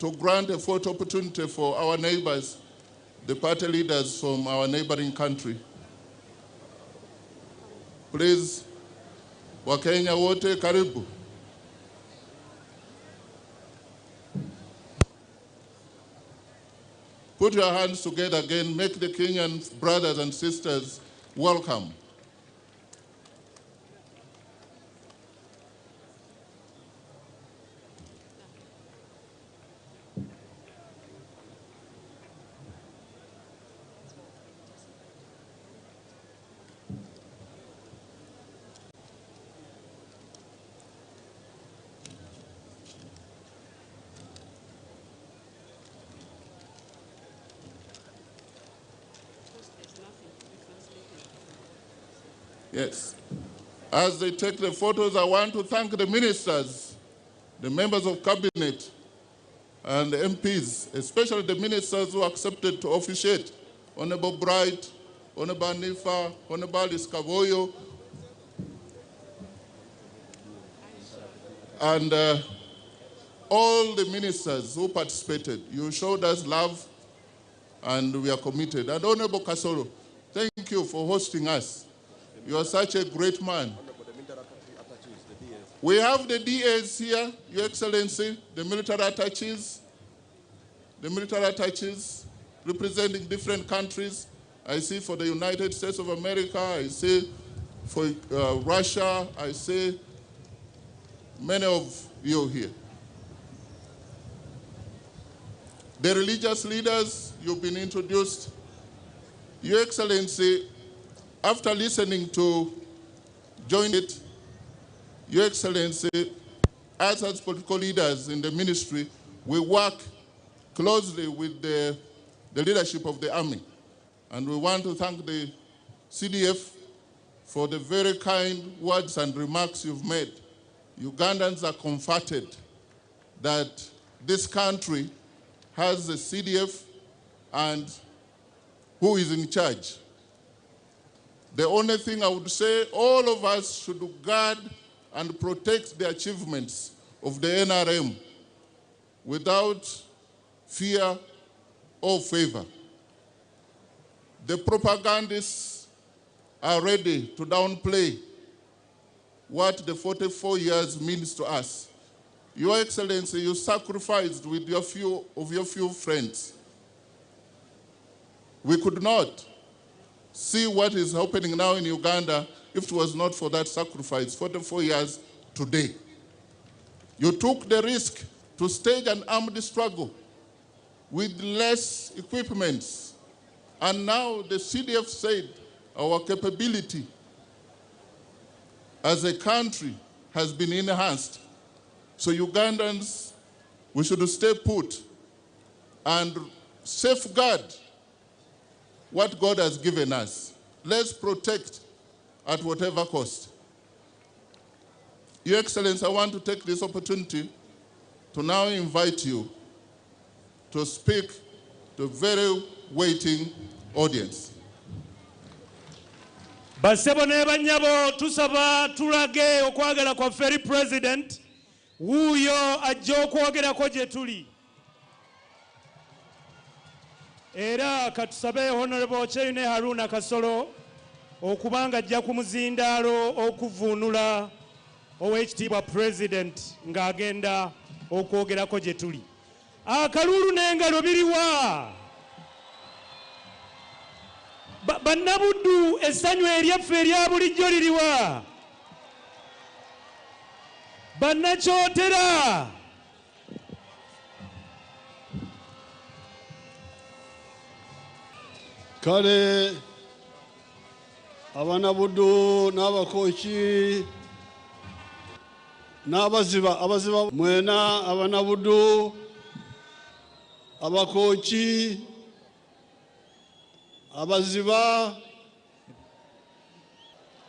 to grant a photo opportunity for our neighbors, the party leaders from our neighboring country. Please, Wakenya wote karibu. Put your hands together again, make the Kenyan brothers and sisters welcome. Yes. As they take the photos, I want to thank the ministers, the members of cabinet, and the MPs, especially the ministers who accepted to officiate. Honorable Bright, Honorable Nifa, Honorable Iskavoyo, and all the ministers who participated. You showed us love, and we are committed. And Honorable Kasoro, thank you for hosting us. You are such a great man. We have the DAs here, Your Excellency, the military attaches representing different countries. I see for the United States of America, I see for Russia, I see many of you here. The religious leaders, you've been introduced. Your Excellency, after listening to join it, Your Excellency, us as political leaders in the ministry, we work closely with the leadership of the army. And we want to thank the CDF for the very kind words and remarks you've made. Ugandans are comforted that this country has a CDF and who is in charge. The only thing I would say, all of us should guard and protect the achievements of the NRM without fear or favor. The propagandists are ready to downplay what the 44 years means to us. Your Excellency, you sacrificed with your few friends. We could not see what is happening now in Uganda if it was not for that sacrifice 44 years today. You took the risk to stage an armed struggle with less equipments. And now the CDF said our capability as a country has been enhanced. So Ugandans, we should stay put and safeguard what God has given us. Let's protect at whatever cost. Your Excellency, I want to take this opportunity to now invite you to speak to a very waiting audience. Basebo ne banyabo tusaba tulage okwagala kwa Ferry President wuyo ajja okwogerako gye tuli. Era katusabe Honorable Cherine Haruna Kasolo okubanga ajja ku muzindaalo okuvuunula Oweekitiibwa President ng'agenda okwogerako gye tuli. Akalulu n'engalo biriwa? Bannabuddu essanyu eryaffe erya bulijjo liriwa? Bannakyotera kale abanabuddu n'abakooki n'abaziba mwena abanabuddu abakooki abaziba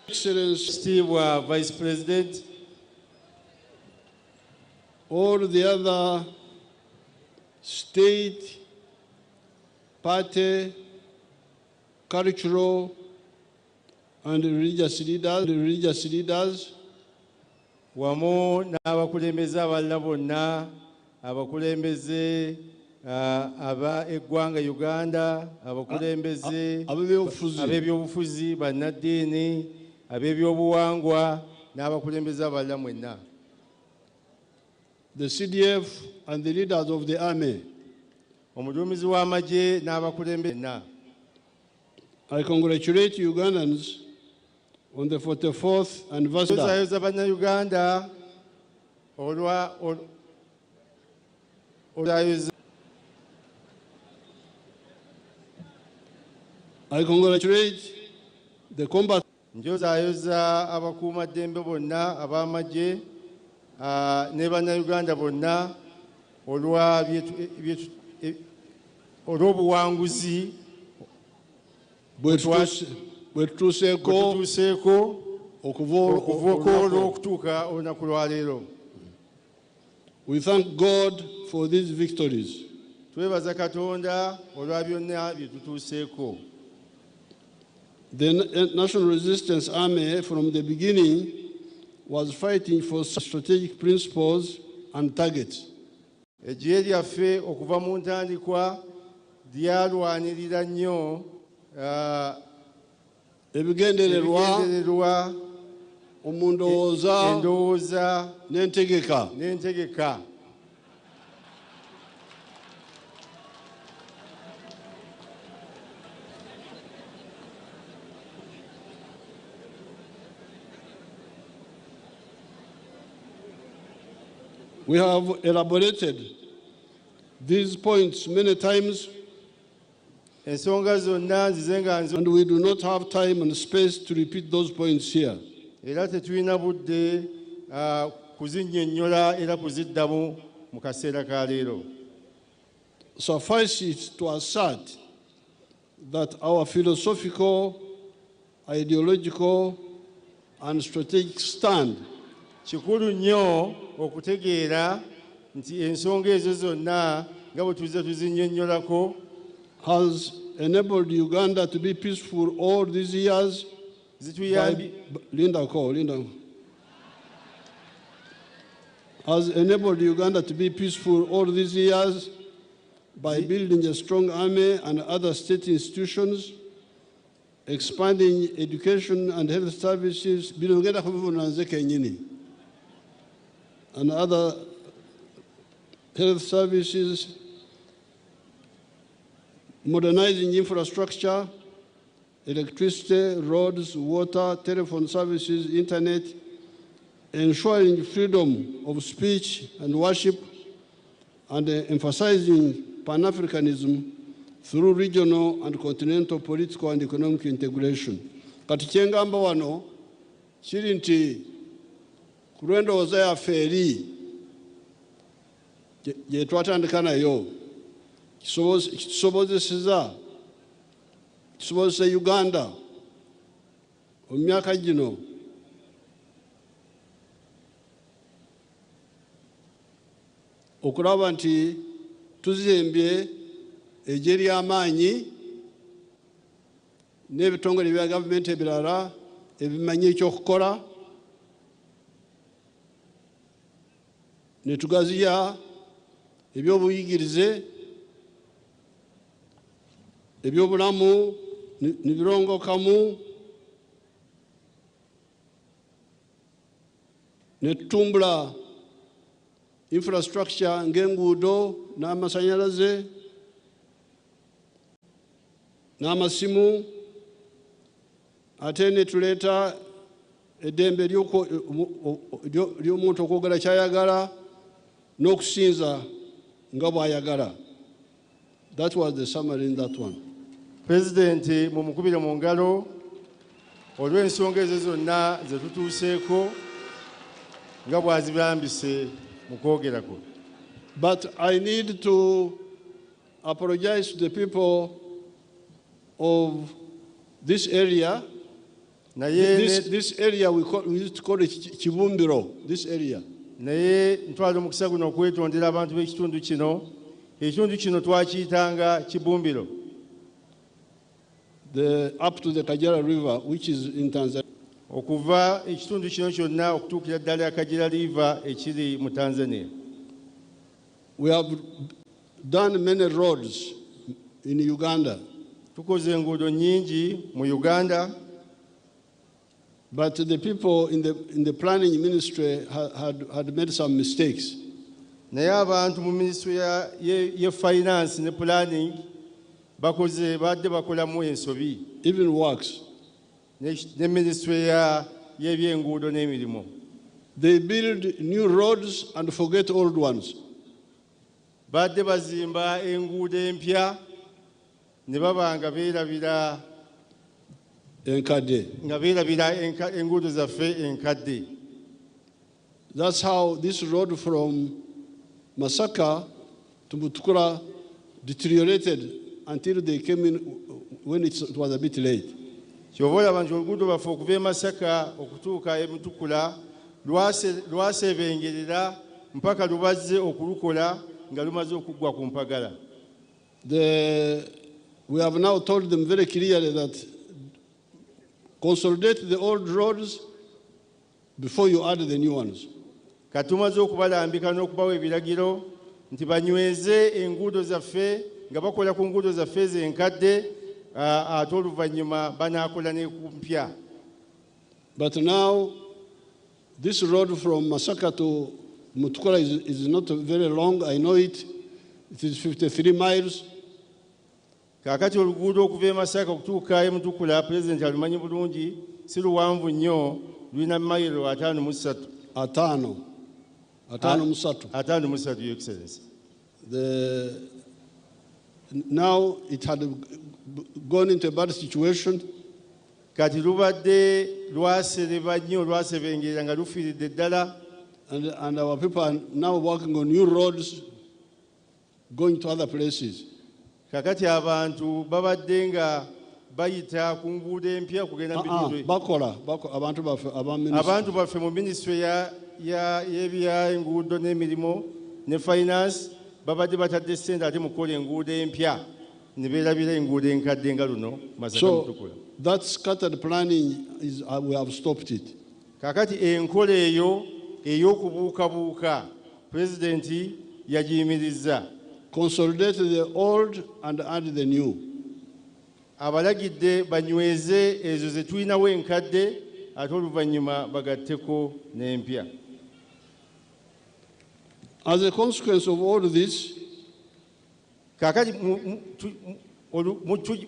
Excellency Vice President, all the other state, party, cultural and religious leaders, wamu n'abakulembeze abalala bonna abakulembeze aba eggwanga Uganda, abakulembeze ab'ebyobufuzi, bannaddiini, ab'ebyobuwangwa n'abakulembeze abalala mwenna. The CDF and the leaders of the army. Omuduumizi w'amagye n'abakulembeze na. I congratulate Ugandans on the 44th anniversary. Bannayuganda I congratulate the combat. Njozayoza abakuumaddembe bonna ab'amagye ne bannayuganda bonna olw'obuwanguzi bwetutuuseeko okuva olw'okutuuka olunaku lwa leero. We thank God for these victories. Twebaza Katonda olwa byonna bye tutuuseeko. The National Resistance Army from the beginning was fighting for strategic principles and targets. Eggye lyaffe okuva mu ntandikwa lyalwanirira nnyo ebigendererwa, endowooza n'entegeka. We have elaborated these points many times, and we do not have time and space to repeat those points here. Suffice it to assert that our philosophical, ideological, and strategic stand kikulu nnyo okutegeera nti ensonga ezo zonna nga bwe tuze tuzinnyonnyolako has enabled Uganda to be peaceful all these years. Has enabled Uganda to be peaceful all these years by building a strong army and other state institutions, expanding education and health services, and other health services, modernizing infrastructure, electricity, roads, water, telephone services, internet, ensuring freedom of speech and worship, and emphasizing Pan-Africanism through regional and continental political and economic integration. Kati kyengamba wano kiri nti ku lw'endowooza yaffe eri gye twatandika nayo kisobozesa Uganda mu myaka gino okulaba nti tuzimbye eggye ly'amaanyi n'ebitongole bya gavumenti ebirala ebimanyi ekyokukola, ne tugaziya ebyobuyigirize, ebyobulamu ne birongokamu, ne tutumbula infrastructure ng'enguudo n'amasanyalaze n'amasimu, ate ne tuleeta eddembe ly'omuntu okwogera ky'ayagala n'okusinza nga bw'ayagala. That was the summary in that one. President mumukubire mu ngalo olw'ensonga ezo zonna ze tutuuseeko nga bw'azibambise mu kwogerako. But I need to apologize to the people of this area. This area we used to call it Kibumbiro, this area. Naye ntwala omukisa guno okwetondera abantu b'ekitundu kino. Ekitundu kino twakiyitanga Kibumbiro. Up to the Kajala River, which is in Tanzania. Okuva ekitundu kino kyonna okutuukira ddala Kajala River ekiri mu Tanzania. We have done many roads in Uganda. Tukoze enguudo nyingi mu Uganda. But the people in the planning ministry had made some mistakes. Naye abantu mu ministry ye finance ne planning badde bakolamu ensobi. Even works. Ne ministry y'ebyenguudo n'emirimu. They build new roads and forget old ones. Badde bazimba enguudo empya ne babanga beerabira enkadde. Nga beerabira enguudo zaffe enkadde. That's how this road from Masaka to Mutukula deteriorated until they came in when it was a bit late. Kyobola abantu oluguudo baffe okuva e Masaka okutuuka e Mutukula lwasebengerera mpaka lubazze okulukola nga lumaze okuggwa ku mpagala. We have now told them very clearly that consolidate the old roads before you add the new ones. Katumaze okubalambika n'okubawa ebiragiro nti banyweze enguudo zaffe nga bakola ku nguudo zaffe enkadde ate oluvannyuma banaakola ne ku mpya. But now this road from Masaka to Mutukula is not very long. I know it. It is 53 miles. Kaakati oluguudo okuva e Masaka okutuuka e Mutukula President alumanyi bulungi si luwanvu nnyo lulina mayiro 53. 53, Your Excellency. Now it had gone into a bad situation. Kati lubadde lwasereba nnyo lwasebengerera nga lufiiridde ddala. And our people are now working on new roads going to other places. Kakati abantu babadde nga bayita ku nguudo empya kugenda abantu baffe mu ministry y'ebyenguudo n'emirimu ne finance babadde batadde ssente ate mu kukola enguudo empya ne beerabira enguudo enkadde nga luno Masaka Mutukula. That scattered planning we have stopped it. Kakati enkola eyo ey'okubuukabuuka Pulezidenti yagiyimirizza. Consolidate the old and add the new. Abalagidde banyweze ezo ze tulinawo enkadde ate oluvannyuma bagatteko n'empya. As a consequence of all this, kakati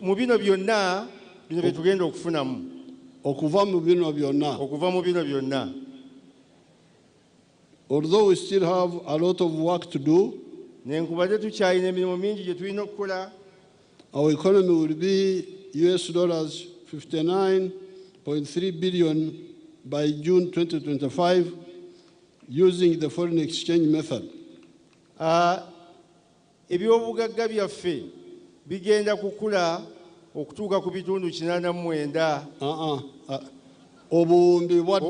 mu bino byonna bye tugenda okufunamu okuva mu bino byonna, although we still have a lot of work to do, nenkubadde tukyalina emirimu mingi gye tulina okukola. Our economy will be US dollars 59.3 billion by June 2025 using the foreign exchange method. Ebyobugagga byaffe bigenda kukula okutuuka ku bitundu 89. Obuwumbi bwa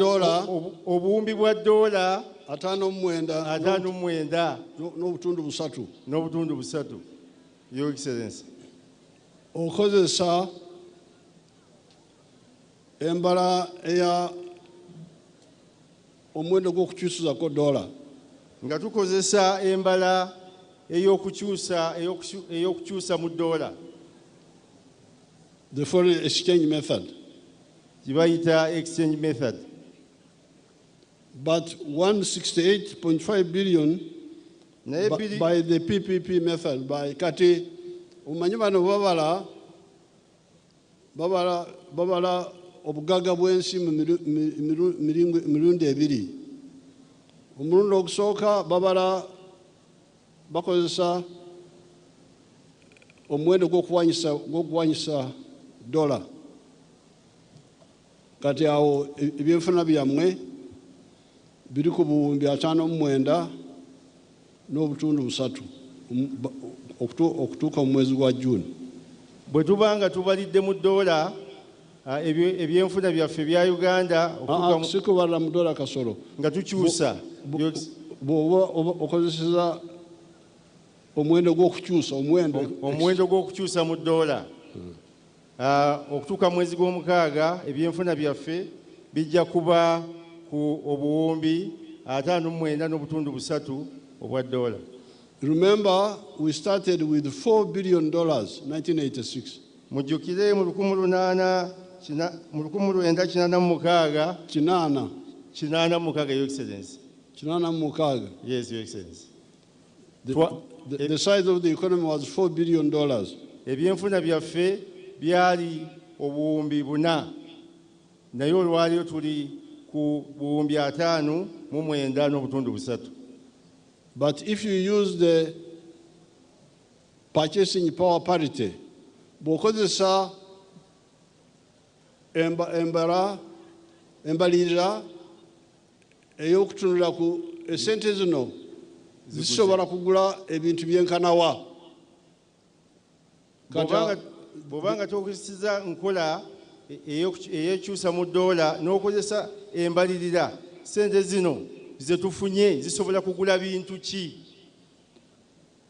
dola $59 n'obutundu busatu. Your Excellency. Okozesa embala eya omuwendo gw'okukyusizako dola. Nga tukozesa embala ey'okukyusa mu dola. The foreign exchange method. Kibayita exchange method. But 168.5 billion by the PPP method, by kati umanyi bano babala obugagga bw'ensi mu mirundi ebiri. Omulundi ogusooka bakozesa omuwendo gw'okuwanyisa dola. Kati awo ebyenfuna byammwe biri ku buwumbi 59 n'obutundu busatu okutuuka mu mwezi gwa June. Bwe tubanga tubalidde mu dola ebyenfuna byaffe bya Uganda sikubalira mu dola kasolo nga tukyusa bw'oba okozeseza omuwendo gw'okukyusa mu dola okutuuka mwezi gw'omukaaga ebyenfuna byaffe bijja kuba ku obuwumbi 59 n'obutundu busatu obwa dola. Remember, we started with $4 billion, 1986. Mujjukire mu 1986 86, Your Excellency. Yes, Your Excellency. The size of the economy was $4 billion. Ebyenfuna byaffe byali obuwumbi 4, naye olwaliyo tuli ku buwumbi 5.9. But if you use the purchasing power parity, bw'okozesa embalirira ey'okutunula ku esente zino zisobola kugula ebintu byenkanawa. Bw'obanga tokozesa nkola eyekyusa mu ddoola n'okozesa embalirira, sente zino ze tufunye zisobola kugula bintu ki?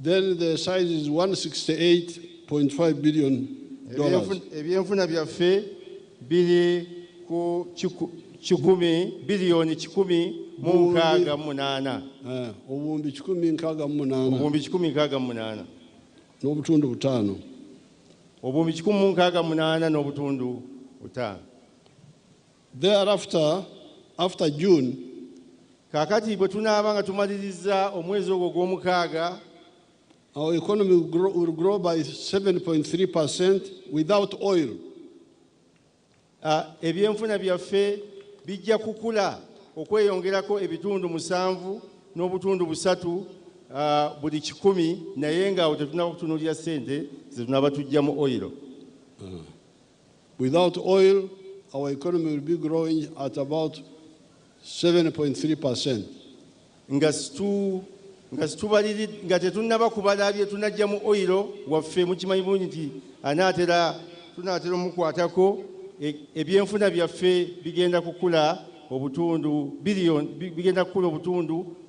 Then the size is $168.5 billion. Ebyenfuna byaffe biri ku biliyoni 10.68. Obuwumbi 10.68 n'obutundu 5. Obuwumbi 10.68. Thereafter, after June, kakati bwe tunaaba nga tumaliriza omwezi ogwo gw'omukaaga, our economy will grow by 7.3% without oil. Ebyenfuna byaffe bijja kukula okweyongerako ebitundu 7.3 buli 100, naye ngaawo tetunaba kutunuulira sente ze tunaba tujjamu oil. Without oil, our economy will be growing at about 7.3%. nga tetunnaba kubala bye tunajjamu oyiro waffe mukimanyi bulungi nti tunaatera omukwatako ebyenfuna byaffe bigenda kukula obutundu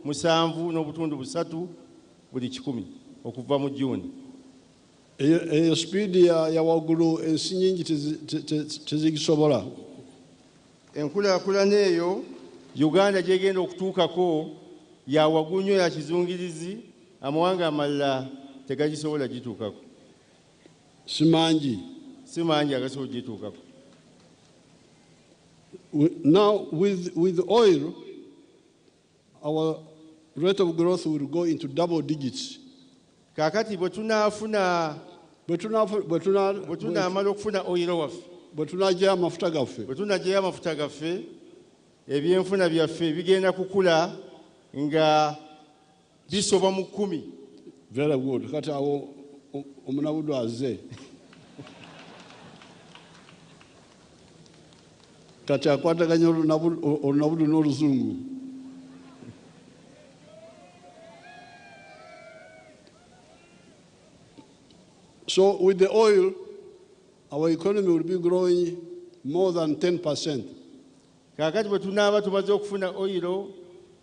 7.3 buli 100 okuva mu June. Eyo speed ya waggulu ensi nyingi tezigisobola. Enkulaakulana eyo Uganda gyegenda okutuukako ya waggulu nnyo ya kizungirizi, amawanga amalala tegagisobola gituukako. Si mangi agasobola gituukako. Now with oil, our rate of growth will go into double digits. Kakati bwe tunaamala okufuna oyiro waffe, bwe tunagyayo amafuta gaffe, ebyenfuna byaffe bigenda kukula nga bisoba mu 10. Very good. Kati awo omunabudu azze. Kati akwataganya olunabudu n'oluzungu. So with the oil, our economy will be growing more than 10%. Kakati bwe tunaaba tumaze okufuna oyiro,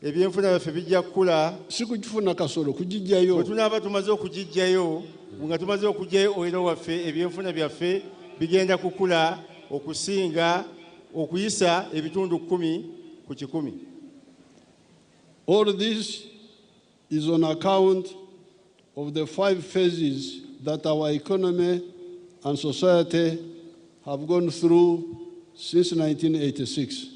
ebyenfuna byaffe bijja kukula. Si kugifuna kasolo, kugijjayo. Bwe tunaaba tumaze okugijjayo, nga tumaze okugyayo oyiro waffe, ebyenfuna byaffe bigenda kukula okusinga okuyisa ebitundu 10 ku 100. All this is on account of the 5 phases that our economy and society have gone through since 1986.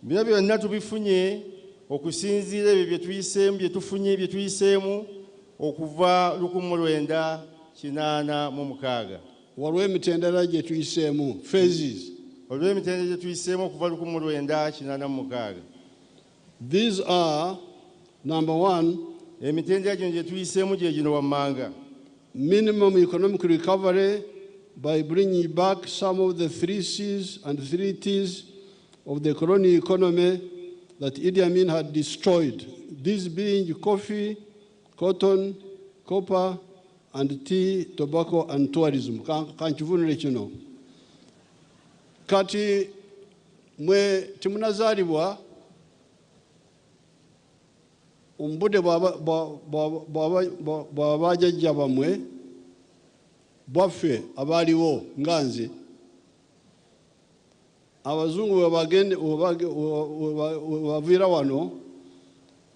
Bino byonna tubifunye okusinziira ebyo bye tuyiseemu okuva 1986. Waliwo emitendera gye tuyiseemu, phases. Waliwo emitendera gye tuyiseemu okuva 1986. These are, number 1, emitendera gino gye tuyiseemu gye gino wammanga. Minimum economic recovery by bringing back some of the 3 C's and 3 T's of the colonial economy that Idi Amin had destroyed, these being coffee, cotton, copper, and tea, tobacco, and tourism. Kanchivunire kino. Kati mwe timunazaalibwa omubudde bw'aba bajjajja bammwe bwaffe abaaliwo nga nze, abazungu baviira wano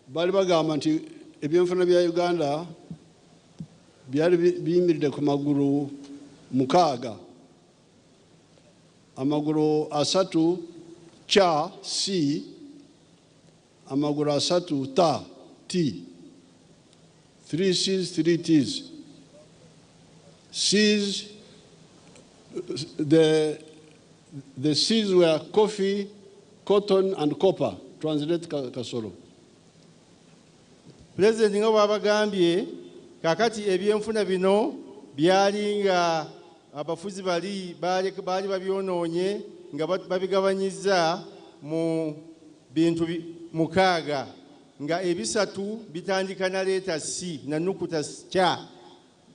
baali bagamba nti ebyenfuna bya Uganda byali biyimiridde ku magulu 6. Amagulu 3 cha C, amagulu 3 ta T. 3 C's, 3 T's. C's, the C's were coffee, cotton, and copper. Translate Kasoro. President nga bw'abagambye kakati ebyenfuna bino byali nga abafuzi baali babyonoonye nga babigabanyizza mu bintu 6 nga ebisatu bitandika na leeta C na nukuta cha: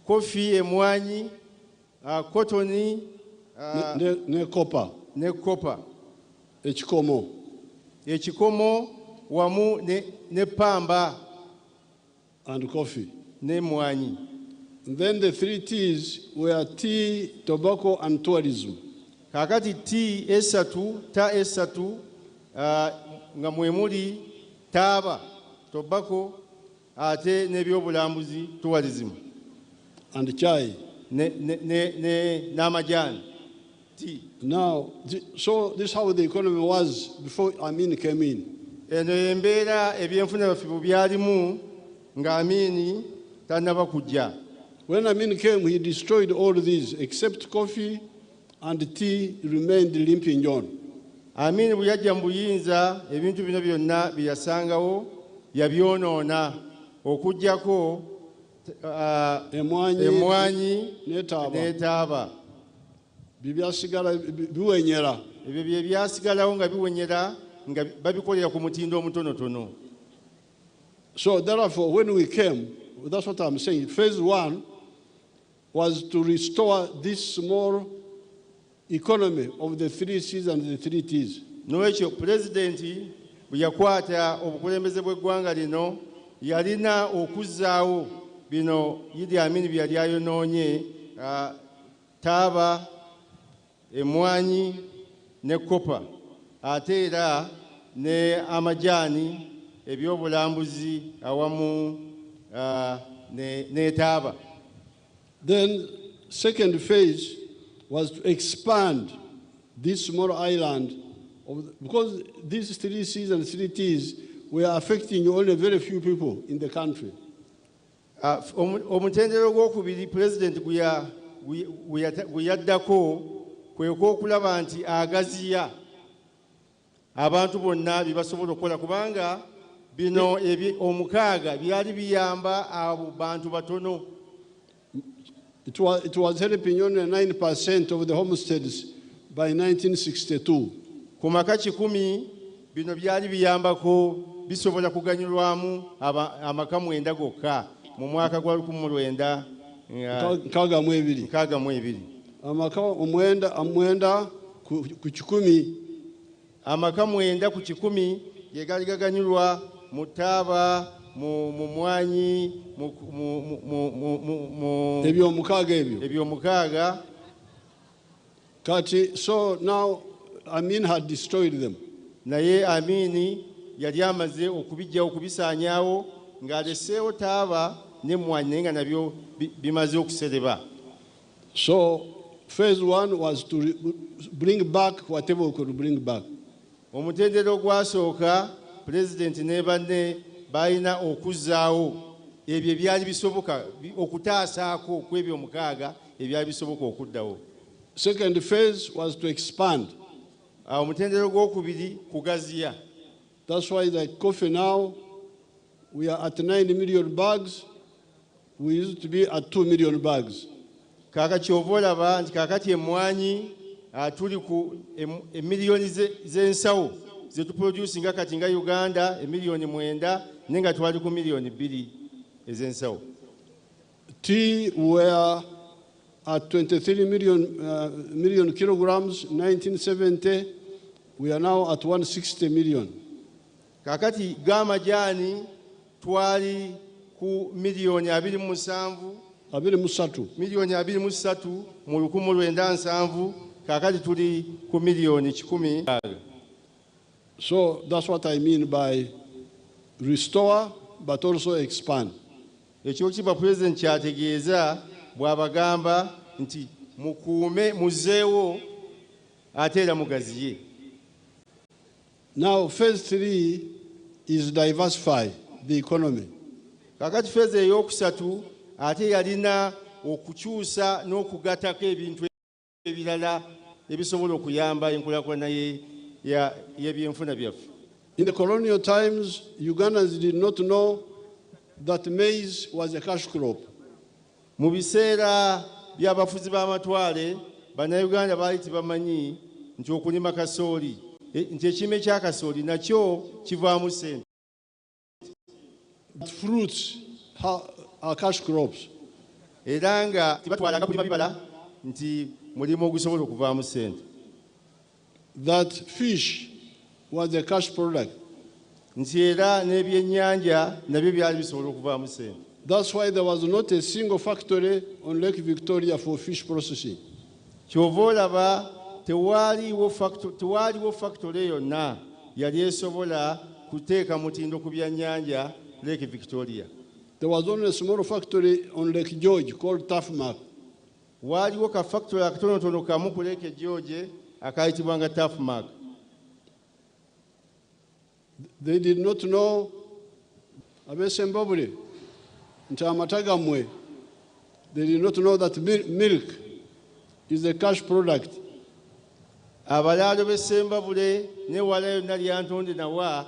kofi, emwanyi, kotoni ne copper. Ekikomo wamu ne pamba and coffee. Ne mwanyi. And then the 3 T's were tea, tobacco, and tourism. Kakati T esatu, ta esatu, nga mwemuli taaba, tobacco, ate n'ebyobulambuzi, tourism. And chai. N'amajani. Tea. Now, so this is how the economy was before Amin came in. Eno embeera ebyenfuna baffe byalimu nga Amin tannaba kujja. When Amin came, he destroyed all these except coffee and tea remained limping on. Amin bwe yajja mu buyinza ebintu bino byonna bye yasangawo yabyonoona okuggyako emwanyi n'etaaba. Bibyasigala biwenyera. Ebyo bye byasigalawo nga biwenyera nga babikolera ku mutindo omutonotono. So therefore, when we came, that's what I'm saying. Phase 1 was to restore this small economy of the 3 C's and the 3 T's. Noekyo President bwe yakwata obukulembeze bw'eggwanga lino yalina okuzzaawo bino Idi Amin bye yali ayonoonye, taaba, emwanyi ne kopa, ate era ne amajaani, ebyobulambuzi awamu ne taaba. Then second phase was to expand this small island because these 3 C's and 3 T's were affecting only very few people in the country. Omutendero gw'okubiri President gwe yaddako kwe kw'okulaba nti agaziya abantu bonna bye basobola okukola kubanga bino 6 byali biyamba abo bantu batono. It was helping only 9% of the homesteads by 1962. Ku maka 10 bino byali biyambako bisobola kuganyulwamu amaka 9 gokka mu mwaka gwa 1962. Amaka 9 ku 10. Amaka 9 ku 10 ye gali gaganyulwa mu taaba, mu mwanyi, eby'omukaaga. Kati, so now Amin had destroyed them. Naye Amin yali amaze okubisaanyaawo ng'aleseewo taaba ne mwanyi naye nga nabyo bimaze okusereba. So phase 1 was to bring back whatever we could bring back. Omutendero gwasooka President ne banne balina okuzzaawo ebyo ebyali bisoboka okutaasaako kw'ebyo 6 ebyali bisoboka okuddawo. Second phase was to expand. Omutendero gw'okubiri kugaziya. That's why the coffee now we are at 9 million bags. We used to be at 2 million bags. Kaka kyova olaba nti kakati emwanyi tuli ku emiliyoni z'ensawo ze tuproducinga kati nga Uganda emiliyoni 9 nenga twali ku miliyoni 2 ez'ensawo. Tea were at 23 million kilograms 1970. We are now at 160 million. Kakati g'amajaani twali ku miliyoni 27. Miliyoni 23 mu 1970. Kakati tuli ku miliyoni 10. So that's what I mean by restore but also expand. Ekyokiba President kyategeeza bw'abagamba nti mukuume muzeewo ate era mugaziye. Now, phase 3 is diversify the economy. Kakati phase ey'okusatu ate yalina okukyusa n'okugattako ebintu ebirala ebisobola okuyamba enkulaakulana y'ebyenfuna byaffe. In the colonial times, Ugandans did not know that maize was a cash crop. Mu biseera by'abafuzi b'amatwale, Bannayuganda baali tebamanyi nti okulima kasooli, nti ekirime kya kasooli nakyo kivaamu ssente. Fruits are cash crops. Era nga tebatwalanga kulima bibala nti mulimu ogusobola okuvaamu ssente. That fish was a cash product. Nti era n'ebyennyanja nabyo byali bisobola okuvaamu ssente. That's why there was not a single factory on Lake Victoria for fish processing. Kyova olaba tewaaliwo factory yonna yali esobola kuteeka mutindo ku byannyanja Lake Victoria. There was only a small factory on Lake George called Taffmark. Waaliwo ka factory akatonotono kamu ku Lake George akayitibwanga Taffmark. They did not know abesembabule nti amata gammwe. They did not know that milk is a cash product. Abalaalo b'Essembabule ne wala yonna lyantonde nawa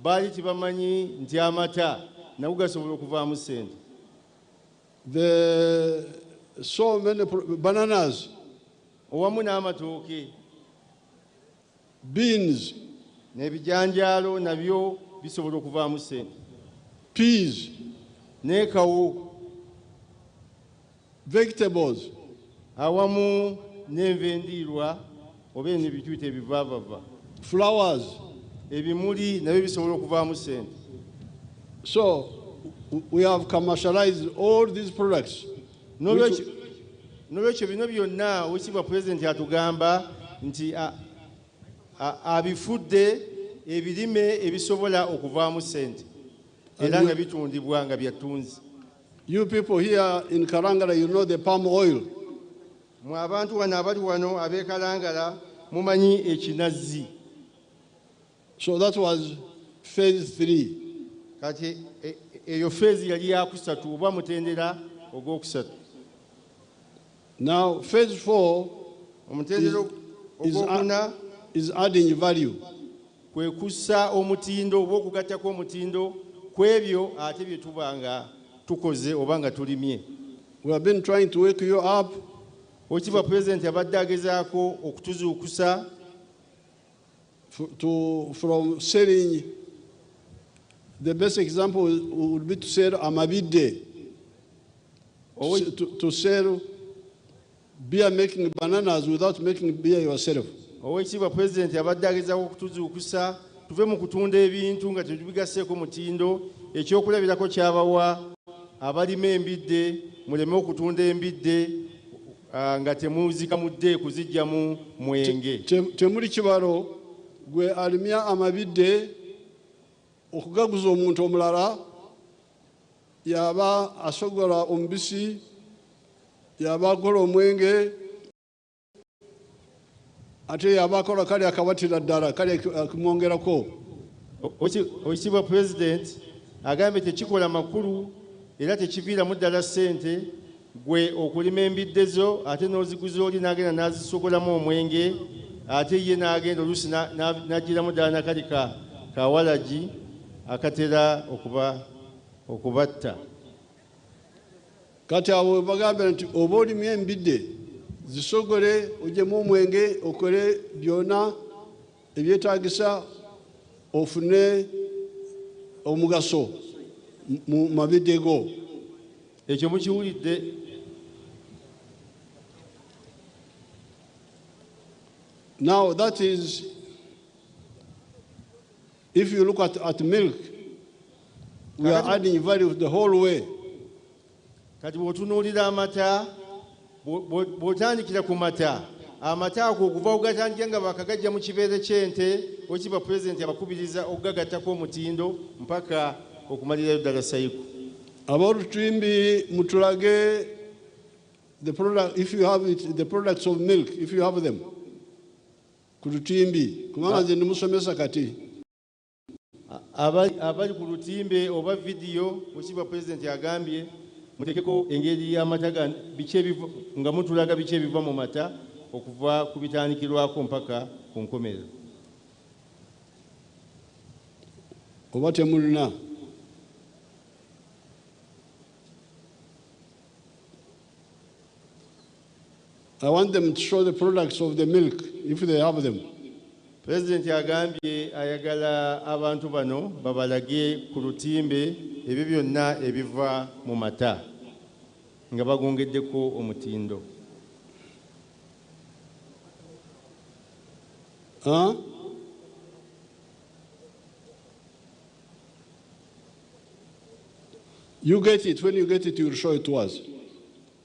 baali tebamanyi nti amata nago gasobola okuvaamu ssente. So many bananas, owamu n'amatooke, beans, n'ebijanjaalo nabyo bisobola okuvaamu ssente. peas, n'ekawo, vegetables, awamu n'enva endiirwa oba n'ebituyita ebivaavava, flowers. ebimuli nabyo bisobola okuvaamu ssente. So we have commercialized all these products. N'olwekyo bino byonna Oweekitiibwa Pulezidenti atugamba nti abifudde ebirime ebisobola okuvaamu ssente era nga bitundibwa nga byattunzi. You people here in Karangala, you know the palm oil. Mu abantu wano abali wano ab'e Kalangala mumanyi ekinazzi. So that was phase 3. Kati eyo phase yali yakusatu oba mutendera ogwokusatu. Now phase 4 omutendera ogwokuna is adding value. Kwe kussa omutindo oba okugattako omutindo kwebyo ate bye tuba nga tukoze oba nga tulimye. We have been trying to wake you up. Oweekitiibwa Pulezidenti abadde agezaako okutuzuukusa from selling. The best example would be to sell amabide, to sell beer making bananas without making beer yourself. Oweekitiibwa Pulezidenti abadde agezaako okutuzuukusa tuve mu kutunda ebintu nga tetubigaseeko mutindo. Ekyokulabirako kyabawa abalima embidde muleme okutunda embidde nga temuzikamudde kuziggyamu mwenge. Temuli kibalo gwe alimya amabidde okugaguza omuntu omulala yaba asogola omubisi yaba akola omwenge ate yaba akola kali akabatira ddala kali akimwongerako. Oweekitiibwa Pulezidenti agambye tekikola makulu era tekiviiramu ddala ssente gwe okulima embidde zo ate n'oziguza oli n'agenda n'azisogolamu omwenge ate ye n'agenda oluusi n'aggiramu ddala nakali kawalagi akatera okubatta. Kati abo bagambye nti oba olimya embidde zisogole ogyemu omwenge okole byonna ebyetaagisa ofune omugaso mu mabidde go. Ekyo mukiwulidde. Now that is, if you look at milk, we are adding value the whole way. Kati bw'otunuulira amata, bw'otandikira ku mata, amata ako okuva ogatandika nga bakagajja mu kibeere ky'ente, Oweekitiibwa Pulezidenti abakubiriza okugagattako omutindo mpaka okumalirayo ddala sayiku. About Twimbi, Mutulage, the product, if you have it, the products of milk, if you have them. Kurutimbi, kumanga zindi musomesa kati. Abali ku lutimbe oba video Oweekitiibwa President yagambye mutekeko engeri y'amata nga mutulaga biki ebiva mu mata okuva ku bitandikirwako mpaka ku nkomerero. Oba temulina. I want them to show the products of the milk, if they have them. President yagambye ayagala abantu bano babalage ku lutimbe ebyo byonna ebiva mu mata nga bagongeddeko omutindo. You get it. When you get it, you will show it to us.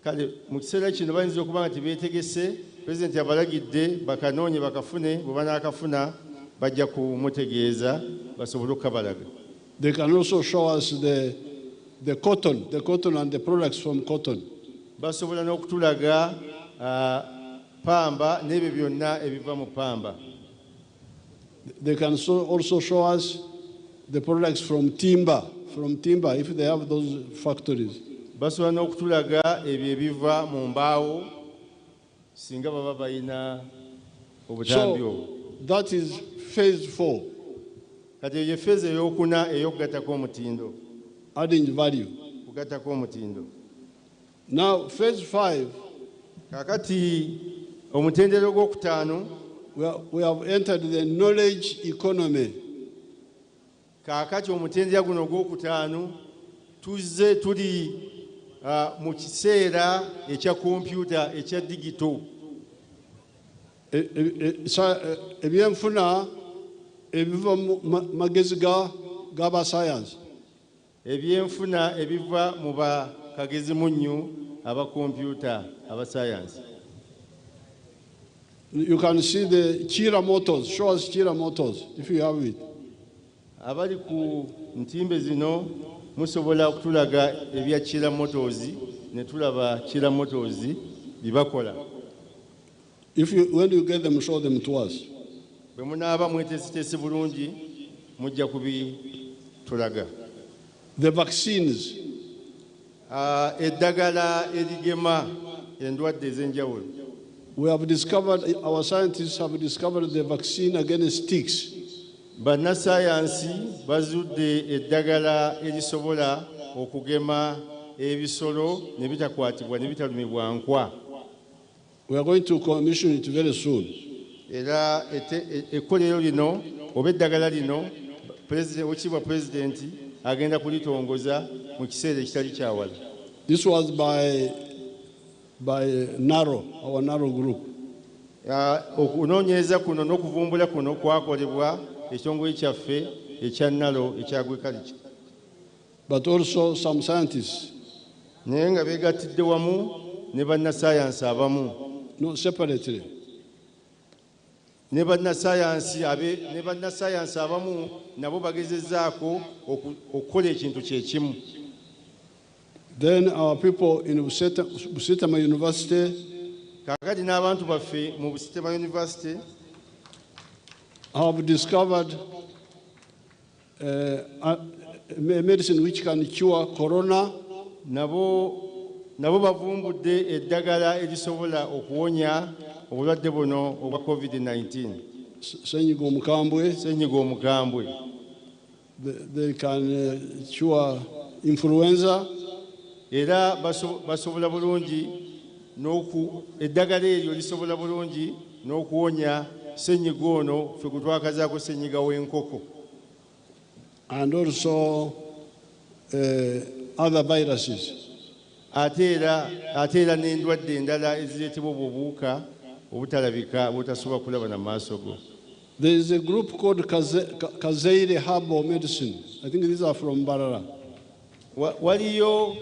Kale mu kiseera kino bayinza okuba nga tebeetegese. President yabalagidde bakanoonye bakafune bwe banaakafuna bajja kumutegeeza basobole okukabalaga. They can also show us the cotton and the products from cotton. Basobola n'okutulaga pamba n'ebyo byonna ebiva mu pamba. They can also show us the products from timber, if they have those factories. Basobola n'okutulaga ebyo ebiva mu mbaawo singa baba balina obutambi obwo. That is phase 4. Kati eyo phase ey'okuna ey'okugattako omutindo. Adding value. Kugattako omutindo. Now phase 5. Kakati omutendero gw'okutaano. We have entered the knowledge economy. Kakati omutendera guno gw'okutaano tuzze tuli mu kiseera ekya kompyuta ekya digito. Ebyenfuna ebiva mu magezi g'aba science. Ebyenfuna ebiva mu bakagezimunyu aba kompyuta aba science. You can see the Chira motors. Show us Chira motors if you have it. Abali ku ntimbe zino musobola okutulaga ebya Chira motors ne tulaba Chira motors bibakola. When you get them, show them to us. Bwe munaaba mwetesitesi bulungi mujja kubitulaga. The vaccines. Eddagala erigema endwadde ez'enjawulo. We have discovered, our scientists have discovered the vaccine against ticks. Bannasayansi bazudde eddagala erisobola okugema ebisolo ne bitakwatibwa ne bitalumibwa nkwa. We are going to commission it very soon. Era ekkolero lino oba eddagala lino Oweekitiibwa President agenda kulitongoza mu kiseera ekitali kyawala. This was by NARO, our NARO group. Okunoonyereza kuno n'okuvumbula kuno kwakolebwa ekitongole kyaffe ekya NARO ekya Agriculture. But also some scientists. Naye nga beegattidde wamu ne bannasayansi abamu. No, separately. Ne bannasayansi abamu nabo bagezezzaako okukola ekintu kye kimu. Then our people in Busitama University. Kakati n'abantu baffe mu Busitama University have discovered a medicine which can cure corona. Nabo bavumbudde eddagala erisobola okuwonya obulwadde buno obwa COVID-19. Senyiga omukambwe. They can cure influenza. Era basobola bulungi eddagala eryo lisobola bulungi n'okuwonya senyiga ono ffe gwe twakazaako senyiga w'enkoko. And also other viruses. Ate era n'endwadde endala ezireetebwa obuwuka obutalabika butasobola kulaba na maaso go. There is a group called Kazeire Herbal Medicine. I think these are from Mbarara. Waliyo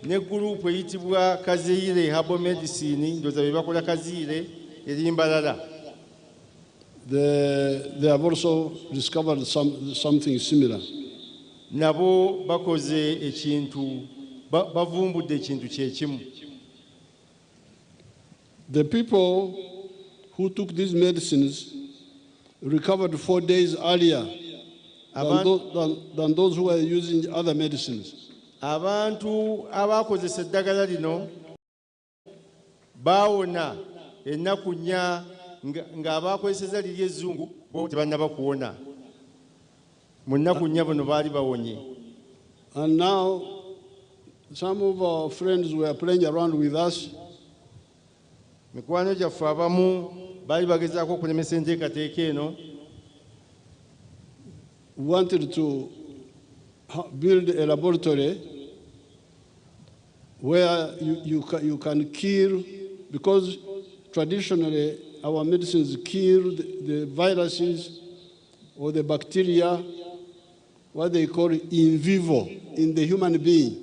ne gurupu eyitibwa Kazeire Herbal Medicine, ndoza be bakola kaziire eri Mbarara. They have also discovered something similar. Nabo bakoze ekintu bavumbudde ekintu kyekimu. The people who took these medicines recovered 4 days earlier than those who were using other medicines. Abantu abakozesa eddagala lino baawona ennaku nnya ng'abakozeseza liri ezzungu bo tebannaba kuwona. Mu nnaku nnya bano baali bawonye. And now some of our friends were playing around with us. Mikwano gyaffe abamu baali bagezaako okulemesa enteekateeka eno. Wanted to build a laboratory where you can kill, because traditionally our medicines kill the viruses or the bacteria, what they call in vivo, in the human being.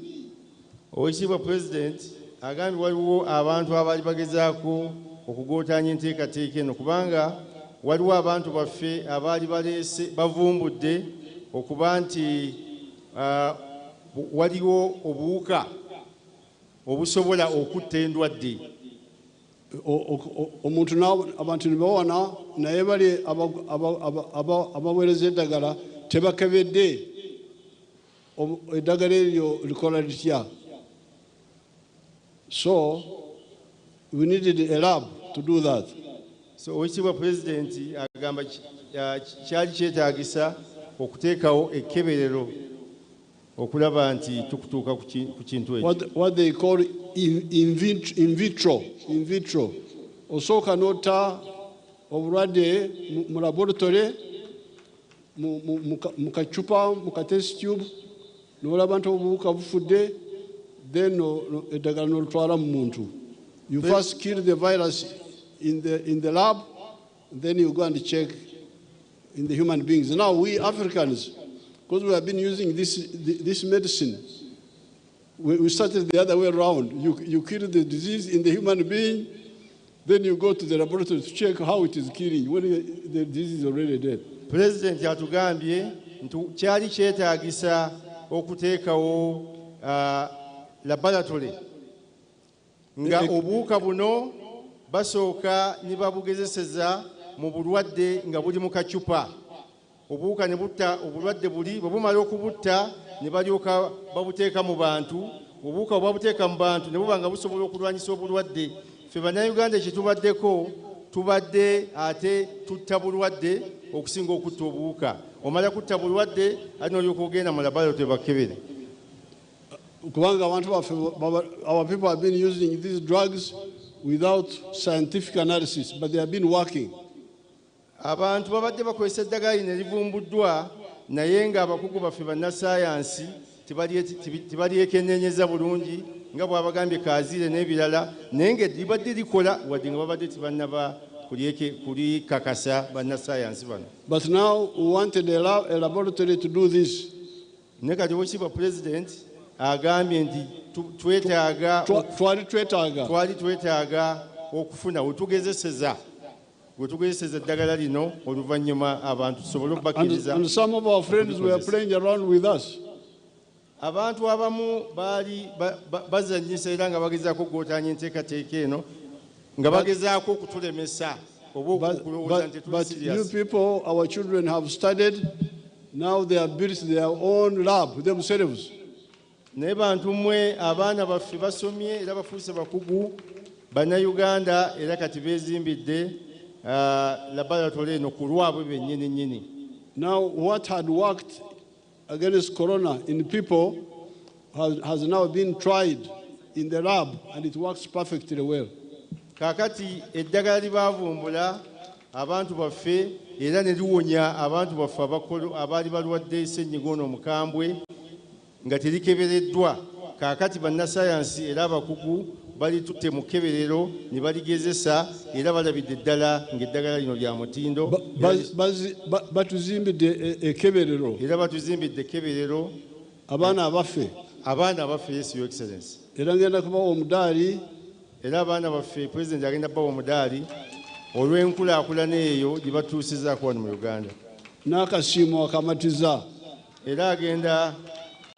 Oweekitiibwa President agambye waliwo abantu abaali bagezaako okugootaanya enteekateeka eno kubanga waliwo abantu baffe abaali bavumbudde okuba nti waliwo obuwuka obusobola okutta endwadde. Omuntu abantu ne bawona naye bali abaweereza eddagala tebakebedde eddagala eryo likola litya. So we needed a lab to do that. So Oweekitiibwa President agamba kyali kyetaagisa okuteekawo ekkeberero okulaba nti tukutuuka ku kintu ekyo. What they call in vitro. Osooka n'otta obulwadde mu laboratory mu kacupa mu ka test tube n'olaba nti obuwuka bufudde, then eddagala n'olutwala mu muntu. You first kill the virus in the lab, then you go and check in the human beings. Now we Africans, because we have been using this medicine, we started the other way around. You kill the disease in the human being, then you go to the laboratory to check how it is killing when the disease is already dead. President yatugambye nti kyali kyetaagisa okuteekawo laboratory nga obuwuka buno basooka ne babugezeseza mu bulwadde nga buli mu kacupa. Obuwuka ne butta obulwadde buli, bwe bumala okubutta ne balyoka babuteeka mu bantu. Obuwuka bwe babuteeka mu bantu ne buba nga busobola okulwanyisa obulwadde. Ffe Bannayuganda kye tubaddeko tubadde ate tutta bulwadde okusinga okutta obuwuka. Omala kutta bulwadde ate n'olyoka ogenda mu laboratory bakkebere. Kubanga abantu baffe, our people have been using these drugs without scientific analysis, but they have been working. Abantu babadde bakozesa eddagala lino erivumbuddwa naye ng'abakugu baffe bannassaayansi tebalyekennenyeza bulungi nga bw'abagambye kaziire n'ebirala, naye ng'eribadde likola wadde nga babadde tebannaba kulikakasa bannassaayansi bano. But now we wanted a laboratory to do this. Ne kati Oweekitiibwa President agambye nti twali twetaaga okufuna wetugezeseza eddagala lino oluvannyuma abantu tusobole okubakkiriza. And some of our friends were playing around with us. Abantu abamu baali bazannyisa era nga bagezaako okugootaanya enteekateeka eno nga bagezaako okutulemesa oba okulowooza nti tuli serious. But you people, our children have studied, now they have built their own lab themselves. Naye bantu mmwe abaana baffe basomye era bafuuse bakugu Bannayuganda era kati beezimbidde laboratory eno ku lwabwe bennyini nnyini. Now what had worked against corona in people has now been tried in the lab and it works perfectly well. Kaakati eddagala libaavumbula abantu baffe era ne liwonya abantu baffe abaali balwadde ssennyiga ono omukambwe nga terikebereddwa. Kaakati bannassaayansi era abakugu balitutte mu kkeberero ne baligezesa era balabidde ddala ng'eddagala lino lya mutindo. Batuzimbidde ekkeberero. Era batuzimbidde ekkeberero. Abaana abaffe. Yes, Your Excellency. Era ngenda kubawa omudaali. Era abaana baffe President agenda bawa omudaali olw'enkulaakulana eyo gye batuusizaako wano mu Uganda. N'akasiimo akamatiza. Era agenda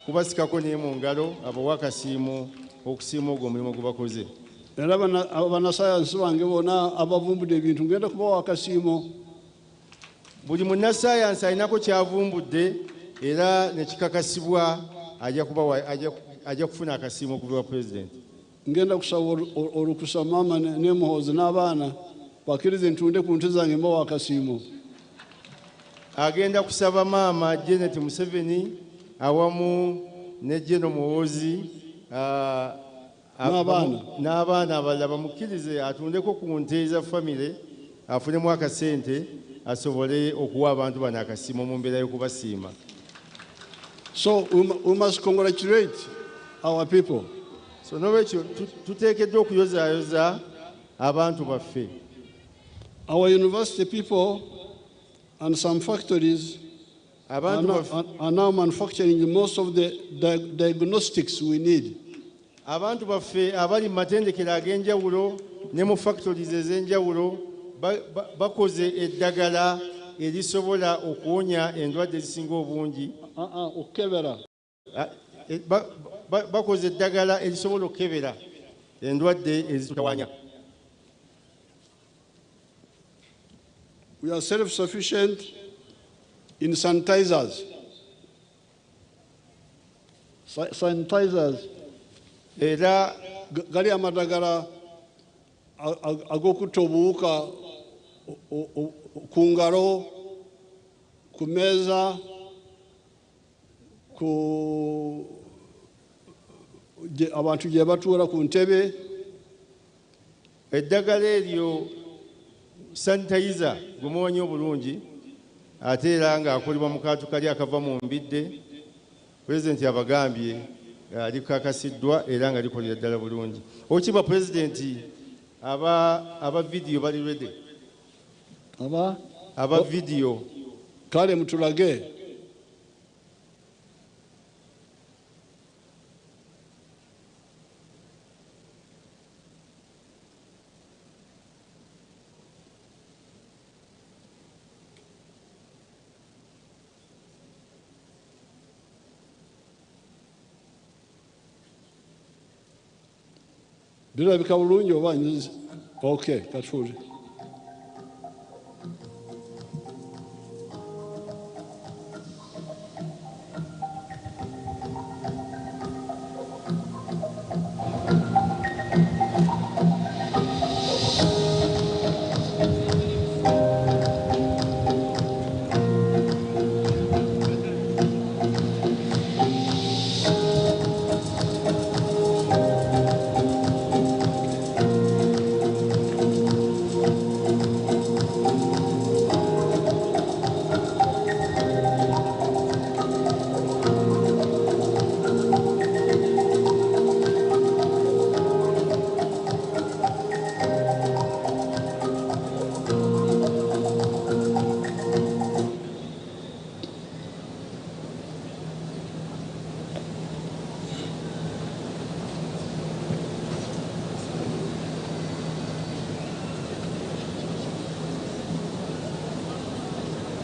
kubasikako naye mu ngalo abawa akasiimo okusiima ogwo omulimu gwe bakoze. Era bannasayansi bange bonna abavumbudde ebintu ngenda kubawa akasiimo. Buli munnasayansi alinako kyavumbudde era nekikakasibwa ajja kufuna akasiimo okuva wa pulezidenti. Ngenda kusaba olukusa maama ne Muhoozi n'abaana bakkirize ntunde ku nte zange mbawa akasiimo. Agenda kusaba maama Janet Museveni awamu ne Jeno Muhoozi n'abaana abalala bamukkirize atundeko ku nte za famire afunemu akasente asobole okuwa abantu bano akasiimo mu mbeera y'okubasiima. So we must congratulate our people. So n'olwekyo tuteekeddwa okuyozaayoza abantu baffe. Our university people and some factories are now manufacturing most of the diagnostics we need. Abantu baffe abali mu matendekero ag'enjawulo ne mu factories ez'enjawulo bakoze eddagala erisobola okuwonya endwadde ezisinga obungi. Okukebera. Bakoze eddagala erisobola okukebera endwadde ezitawanya. We are self-sufficient in sanitizers. Sanitizers. Era gali amadagala ag'okutta obuwuka ku ngalo, ku meeza, abantu gye batuula ku ntebe. Eddagala eryo sanitayiza gwe muwanyi obulungi ate era ng'akolebwa mu kantu kali akava mu mbidde. Pulezidenti abagambye likakasiddwa era nga likolera ddala bulungi. Okiba pulezidenti aba vidiyo bali ready. Aba vidiyo kale mutulage. Birabika bulungi oba nyizi? Okay, katuuli.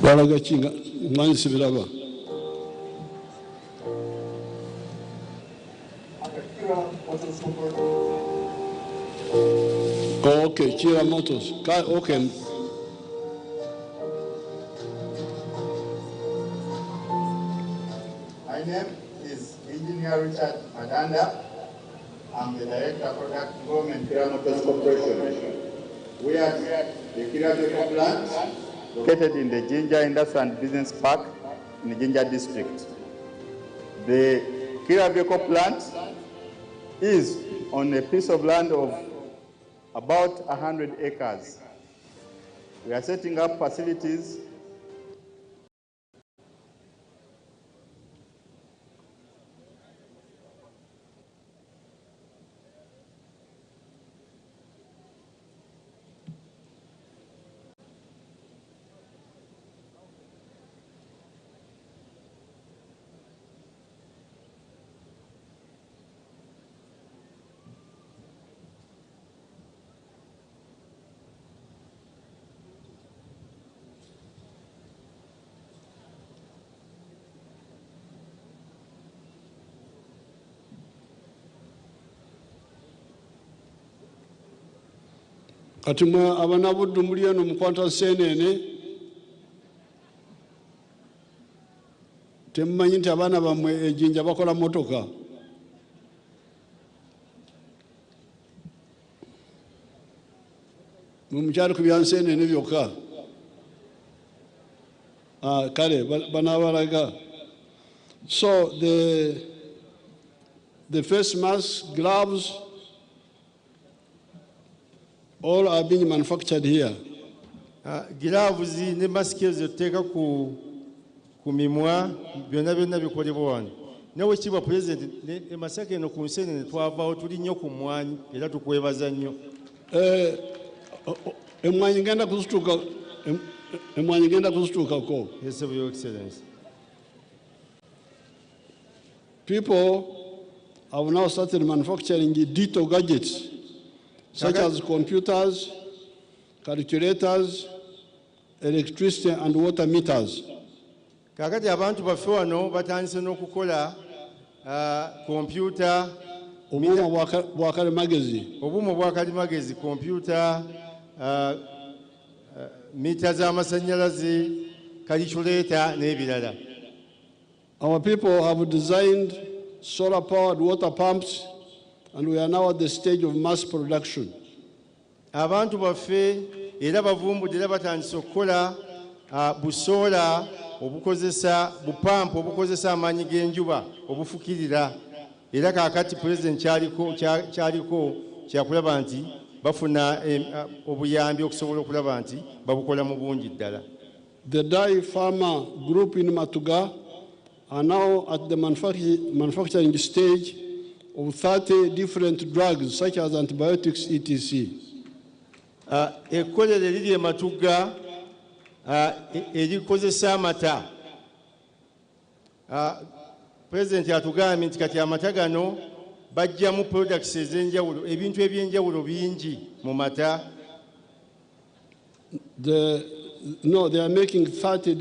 Balaga kinga mwanyi sibiraba. Okay, Kira Motors. Okay. My name is Engineer Richard Madanda. I'm the Director of Product Development, Kira Motors Corporation. We are the Kira Vehicle plant located in the Jinja Industrial and Business Park in the Jinja district. The Kira Vehicle plant is on a piece of land of about 100 acres. We are setting up facilities kati mwe abanabuddu muli eno mukwata nseenene temumanyi nti abaana bammwe ejjinja bakola motoka. Mumukyali ku byanseenene byokka kale banaabalaga. So the face masks, gloves, all are being manufactured here. Gloves ne mask ezo teeka ku mimwa byonna bikolebwa wano. Nawe kiba president ne Masaka eno ku nseenene twavaawo tuli nnyo ku mmwanyi era tukwebaza nnyo. Emmwanyi ngenda kuzituukako. Yes, Your Excellency. People have now started manufacturing digital gadgets such as computers, calculators, electricity and water meters. Kakati abantu baffe wano batandise n'okukola computer, obuuma bwa kalimagezi, computer, mita z'amasannyalaze, calculator n'ebirala. Our people have designed solar-powered water pumps, and we are now at the stage of mass production. Abantu baffe era bavumbudde era batandise okukola busola obukozesa bupampu obukozesa amaanyi g'enjuba obufukirira, era kaakati president kyaliko kyakulaba nti bafuna obuyambi okusobola okulaba nti babukola mu bungi ddala. The dye farmer group in Matuga are now at the manufacturing stage of 30 different drugs such as antibiotics, etc. Ekkolero eriri e Matuga erikozesa amata. President atugambye nti kati amata gano bajjamu products ez'enjawulo, ebintu eby'enjawulo bingi mu mata. No, they are making 30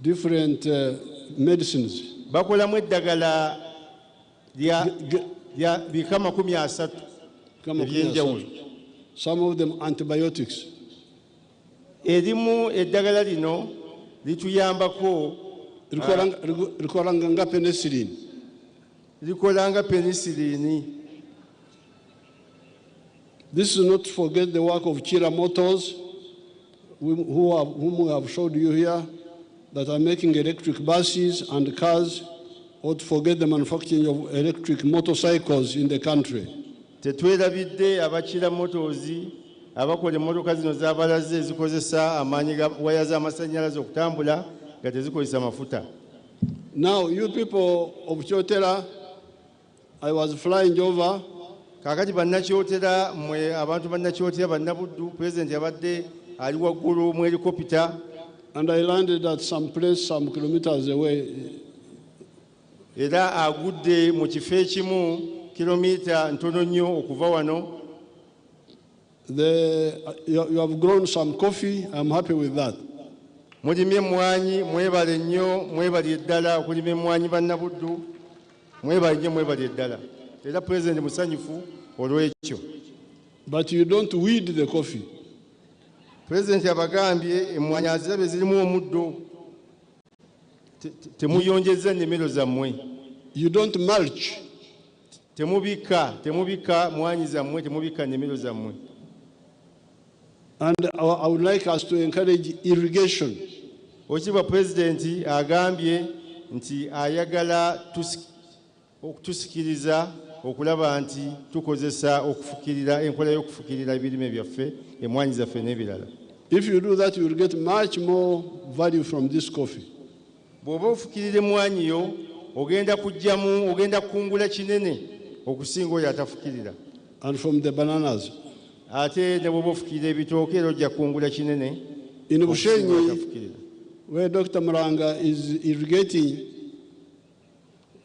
different medicines. Bakolamu eddagala lya bika 30 eby'enjawulo. Some of them antibiotics. Erimu eddagala lino lituyambako likolanga penicillin. Likolanga penicillin. This is not to forget the work of Chira Motors, whom we have showed you here, that are making electric buses and cars, or to forget the manufacturing of electric motorcycles in the country. Tetwerabidde abakira Motors abakola emmotoka zino z'abalaze ezikozesa amaanyi ga waya z'amasannyalaze okutambula nga tezikozesa mafuta. Now, you people of Kyotera, I was flying over. Kakati bannakyotera mwe abantu bannakyotera bannabuddu president yabadde ali waggulu mu helicopter. And I landed at some place some kilometers away. Era agudde mu kifo ekimu kilomita ntono nnyo okuva wano. You have grown some coffee. I'm happy with that. Mulimye emmwanyi, mwebale nnyo, mwebale eddala okulima emmwanyi bannabuddu, mwebale nnyo, mwebale eddala. Era president musanyufu olw'ekyo. But you don't weed the coffee. President abagambye emmwanyi azirabe zirimu omuddo, temuyonjezza nnimiro zammwe. You don't mulch. Temubika mwanyi zammwe, temubika nnimiro zammwe. And I would like us to encourage irrigation. Okiba president agambye nti ayagala okutusikiriza okulaba nti tukozesa okufukirira enkola y'okufukirira ebirime byaffe emmwanyi zaffe n'ebirala. If you do that, you will get much more value from this coffee. Bw'oba ofukirira emmwanyi yo ogenda kungula kinene okusinga oyo atafukirira. And from the bananas. Ate ne bw'oba ofukirira ebitooke era ojja kungula kinene. In Bushenyi, where Dr. Muranga is irrigating,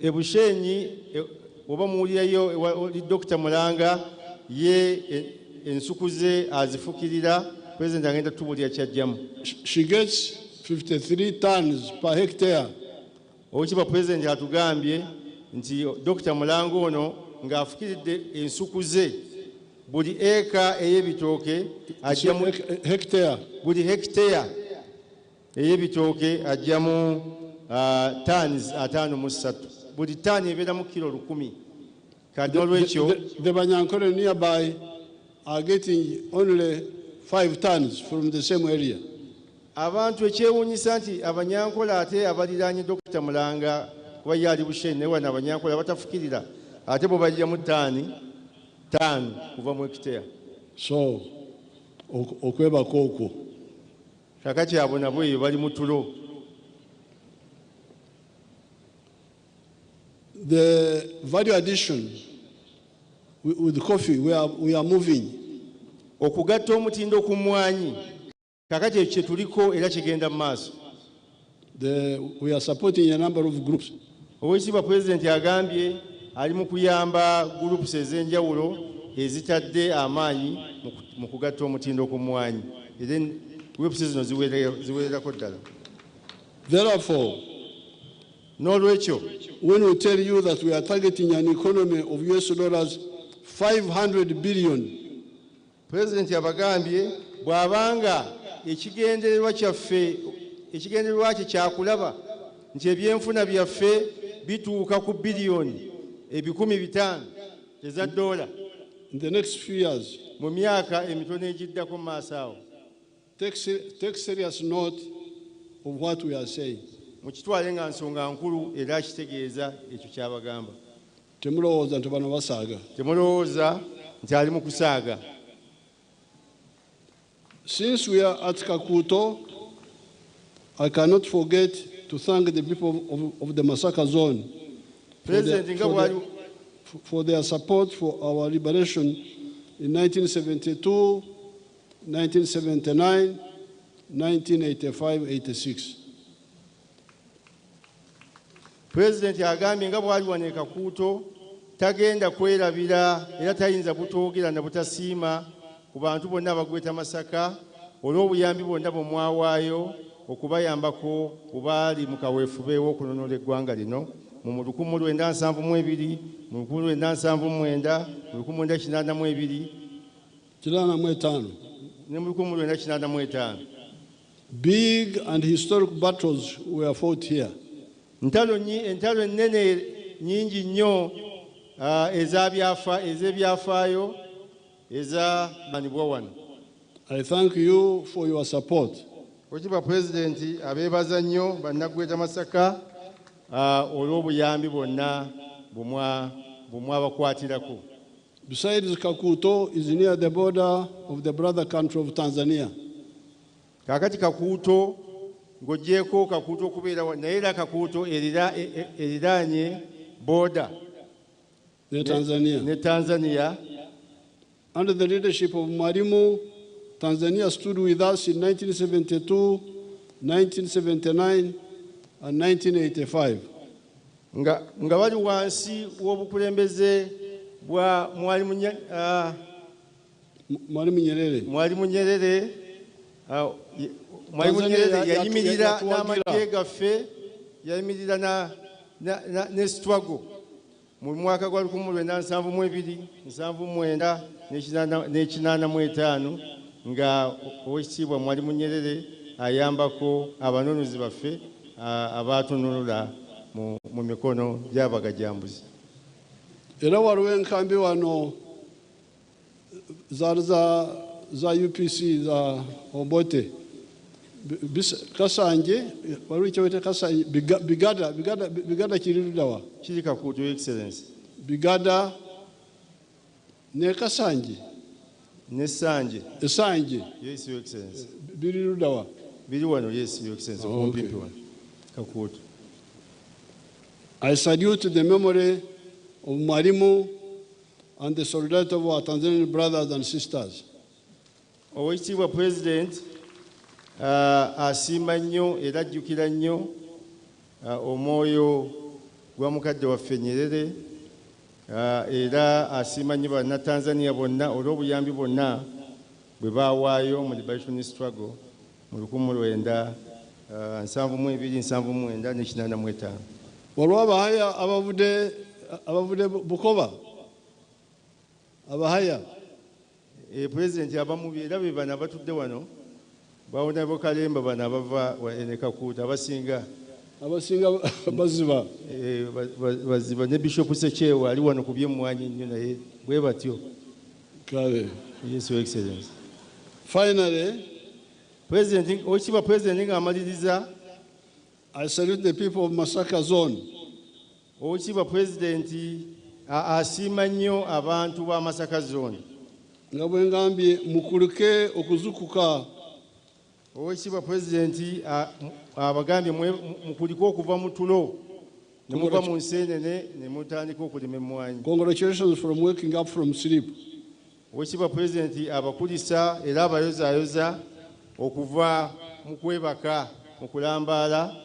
Bushenyi oba muwulirayo Dr. Muranga ye ensuku ze azifukirira, president agenda tubulira kyajjamu. She gets 53 tons per hectare. Okiba president atugambye nti Dr. Muranga ono ng'afukiridde ensuku ze buli eka ey'ebitooke ajjamu hectare. buli hectare ey'ebitooke ajjamu tons 53. Buli tani ebeeramu kilo 1,000. Kati olwekyo The Banyankole nearby are getting only 5 tons from the same area. abantu ekyewuunyisa nti Abanyankola ate abaliraanye Dr. Mulanga kuba yali Bushenyi naye wano Abanyankola batafukirira ate bo bajjamu tani 5 kuva mu hectare. So, okwebako okwo. Kakati abo nabo eyo bali mu tulo. The value addition with coffee, we are moving. Okugatta omutindo ku mmwanyi kakati ekyo kye tuliko era kigenda mu maaso. We are supporting a number of groups. Oweekitiibwa Pulezidenti agambye ali mu kuyamba groups ez'enjawulo ezitadde amaanyi mu kugatta omutindo ku mmwanyi. Era groups zino ziwererako ddala. Therefore, n'olwekyo when we tell you that we are targeting an economy of US$ 500 billion, Pulezidenti abagambye bw'abanga ekigendererwa kye kyakulaba nti ebyenfuna byaffe bituuka ku biliyoni 500 eza dola in the next few years, mu myaka emitono egiddako mu maaso awo. take serious note of what we are saying. Mukitwale nga nsonga nkulu era kitegeeza ekyo kyabagamba. Temulowooza nti bano basaaga. Temulowooza nti ali mu kusaaga. Since we are at Kakuto, I cannot forget to thank the people of the Masaka zone for their support for our liberation in 1972, 1979, 1985-86. Pulezidenti agambye nga bwali wano e Kakuuto tagenda kwerabira era tayinza butoogera na butasiima ku bantu bonna abagweta Masaka olw'obuyambi bwonna bwe mwawaayo okubayambako kubaali mu kaweefube w'okununula eggwanga lino mu 1972, mu 1979, mu 1982 ne mu 1985. Big and historic battles were fought here. Entalo ennene nnyingi nnyo ez'ebyafaayo ezamanibwa wano. I thank you for your support. Oweekitiibwa Pulezidenti abeebaza nnyo bannagweta Masaka olw'obuyambi bwonna bwe mwabakwatirako. Besides, Kakuto is near the border of the brother country of Tanzania. Kaakati Kakuuto ng'oggyeko Kakuuto okubeera naye era Kakuuto eriraanye border ne Tanzania. Under the leadership of Mwalimu, Tanzania stood with us in 1972, 1979, and 1985. Nga bali wansi w'obukulembeze bwa Mwalimu Nyerere. Mwalimu Nyerere yayimirira n'amagye gaffe, yayimirira ne struggle mu mwaka gwa 1972, 1979 ne 1985 nga Oweekitiibwa Mwalimu Nyerere ayambako abanoonyezi baffe abatunulula mu mikono gy'abagajambuzi. Era waliwo enkambi wano zaali za UPC za Obote. Kasanje, waliwo ekyawete Kasanje, Bigada kirirudawa? Kiri Kakuuto, Your Excellency. Bigada ne Kasanje. Nesanje. Esanje. Yes, Your Excellency. Birirudawa? Biri wano, yes, Your Excellency. Oh, okay. Kakuuto. I salute the memory of Mwalimu and the solidarity of our Tanzanian brothers and sisters. Oweekitiibwa President asiima nnyo era ajjukira nnyo omwoyo gwa mukadde waffe Nyerere era asiima nnyo Bannatanzania bonna olw'obuyambi bwonna bwe baawaayo mu liberation struggle mu 1972, 1979 ne 1985. Waliwo Abahaya abavudde Bukoba. Abahaya President abamu era be bano abatudde wano bawona bokalemba bano abava enekakuuta abasinga baziba. baziba ne Bishop Sechewa ali wano ku by'emmwanyi nnyo naye bwe batyo. Kale. Yes, Your Excellency. Finally, Oweekitiibwa President ng'amaliriza, I salute the people of Masaka Zone. Oweekitiibwa President asiima nnyo abantu ba Masaka Zone. Nga bwe ngambye mukuluke okuzukuka. Oweekitiibwa President abagambye mukulike okuva mu tulo ne muva mu nseenene ne mutandika okulima emmwanyi. Congratulations from waking up from sleep. Oweekitiibwa President abakulisa era abayozaayoza okuva mu kwebaka mu kulambaala.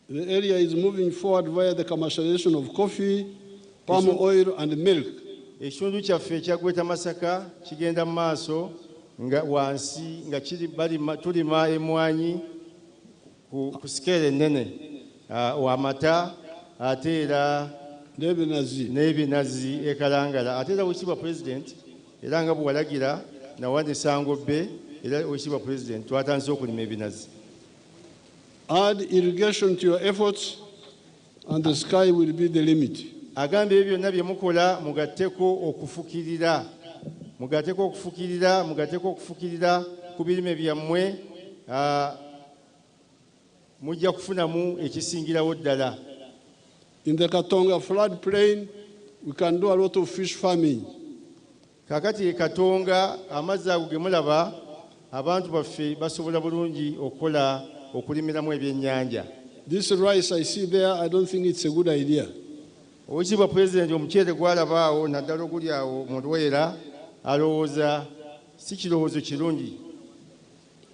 The area is moving forward via the commercialization of coffee, palm oil and milk. Ekitundu kyaffe ekyagweta Masaka kigenda mu maaso nga wansi nga tulima emmwanyi ku sikeere ennene, amata ate era n'ebinazi ekalangala. Ate era Oweekitiibwa President era nga bwe walagira nawandiisa ngobbe era Oweekitiibwa President twatandise okulima ebinazi. Add irrigation to your efforts and the sky will be the limit. Agambye ebyo byonna bye mukola mugatteko okufukirira. Mugatteko okufukirira ku birime byammwe, mujja kufunamu ekisingirawo ddala. In the Katonga floodplain, we can do a lot of fish farming. Kakati Katonga amazzi ago ge mulaba abantu baffe basobola bulungi okulimiramu ebyennyanja. This rice I see there, I don't think it's a good idea. Oweekitiibwa President omuceere gwalaba awo naddala oguli awo mu Lwera alowooza si kirowoozo kirungi.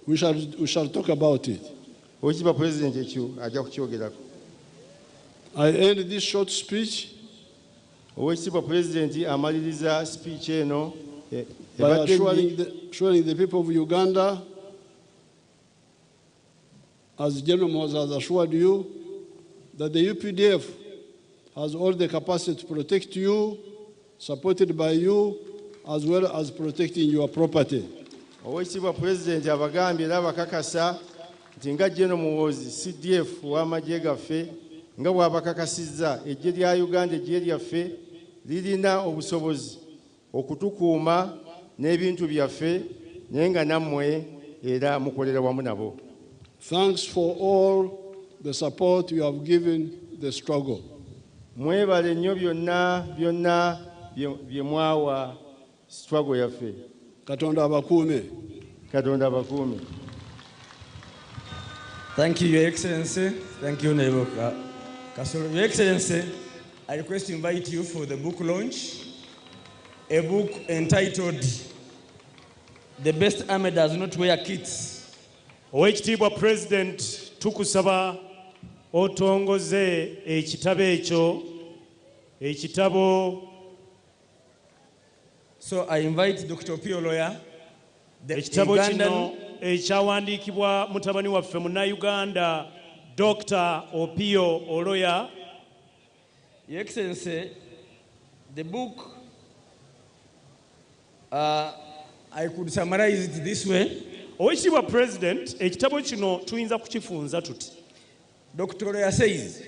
We shall talk about it. Oweekitiibwa President ekyo ajja kukyogerako. I end this short speech Oweekitiibwa President amaliriza speech eno by assuring the people of Uganda, as General Moses has assured you, that the UPDF has all the capacity to protect you, supported by you, as well as protecting your property. Oweekitiibwa President abagambye era abakakasa nti nga General Muhoozi CDF w'amagye gaffe nga bw'abakakasizza eggye lya Uganda eggye lyaffe lirina obusobozi okutukuuma n'ebintu byaffe naye nga nammwe era mukolera wamu nabo. Thanks for all the support you have given the struggle. Mwebale nnyo byonna bye mwawa struggle yaffe. Katonda abakuume. Katonda abakuume. Thank you, Your Excellency. Thank you, Honorable Kasolo. Your Excellency, I request to invite you for the book launch, a book entitled The Best Army Does Not Wear Kits. Oweekitiibwa President tukusaba otongoze ekitabo ekyo, So I invite Dr. Pio Lawyer, the ekitabo kino ekyawandiikibwa mutabani waffe Munnayuganda Dr. Opio Oloya. Your Excellency, the book, I could summarize it this way. Oweekitiibwa President, ekitabo kino tuyinza kukifunza tuti. Dr. Oloya says,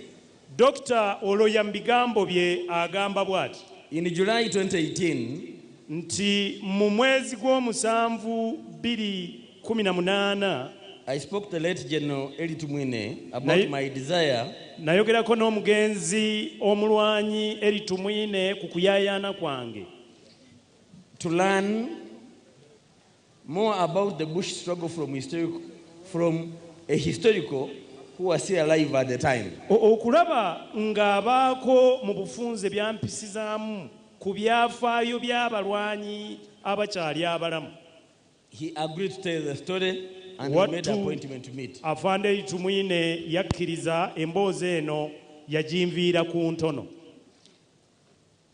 Dr. Oloya mu bigambo bye agamba bw'ati. In July 2018, nti mu mwezi gw'omusanvu 2018, I spoke to the late General Eli Tumwine about my desire nayogerako n'omugenzi omulwanyi Eli Tumwine ku kuyayaana kwange to learn more about the Bush struggle from a historical who was still alive at the time. Okulaba ng'abaako mu bufunze byampisizaamu ku byafaayo by'abalwanyi abakyali abalamu. He agreed to tell the story and he made an appointment to meet. Afande Eli Tumwine yakkiriza emboozi eno yagimviira ku ntono.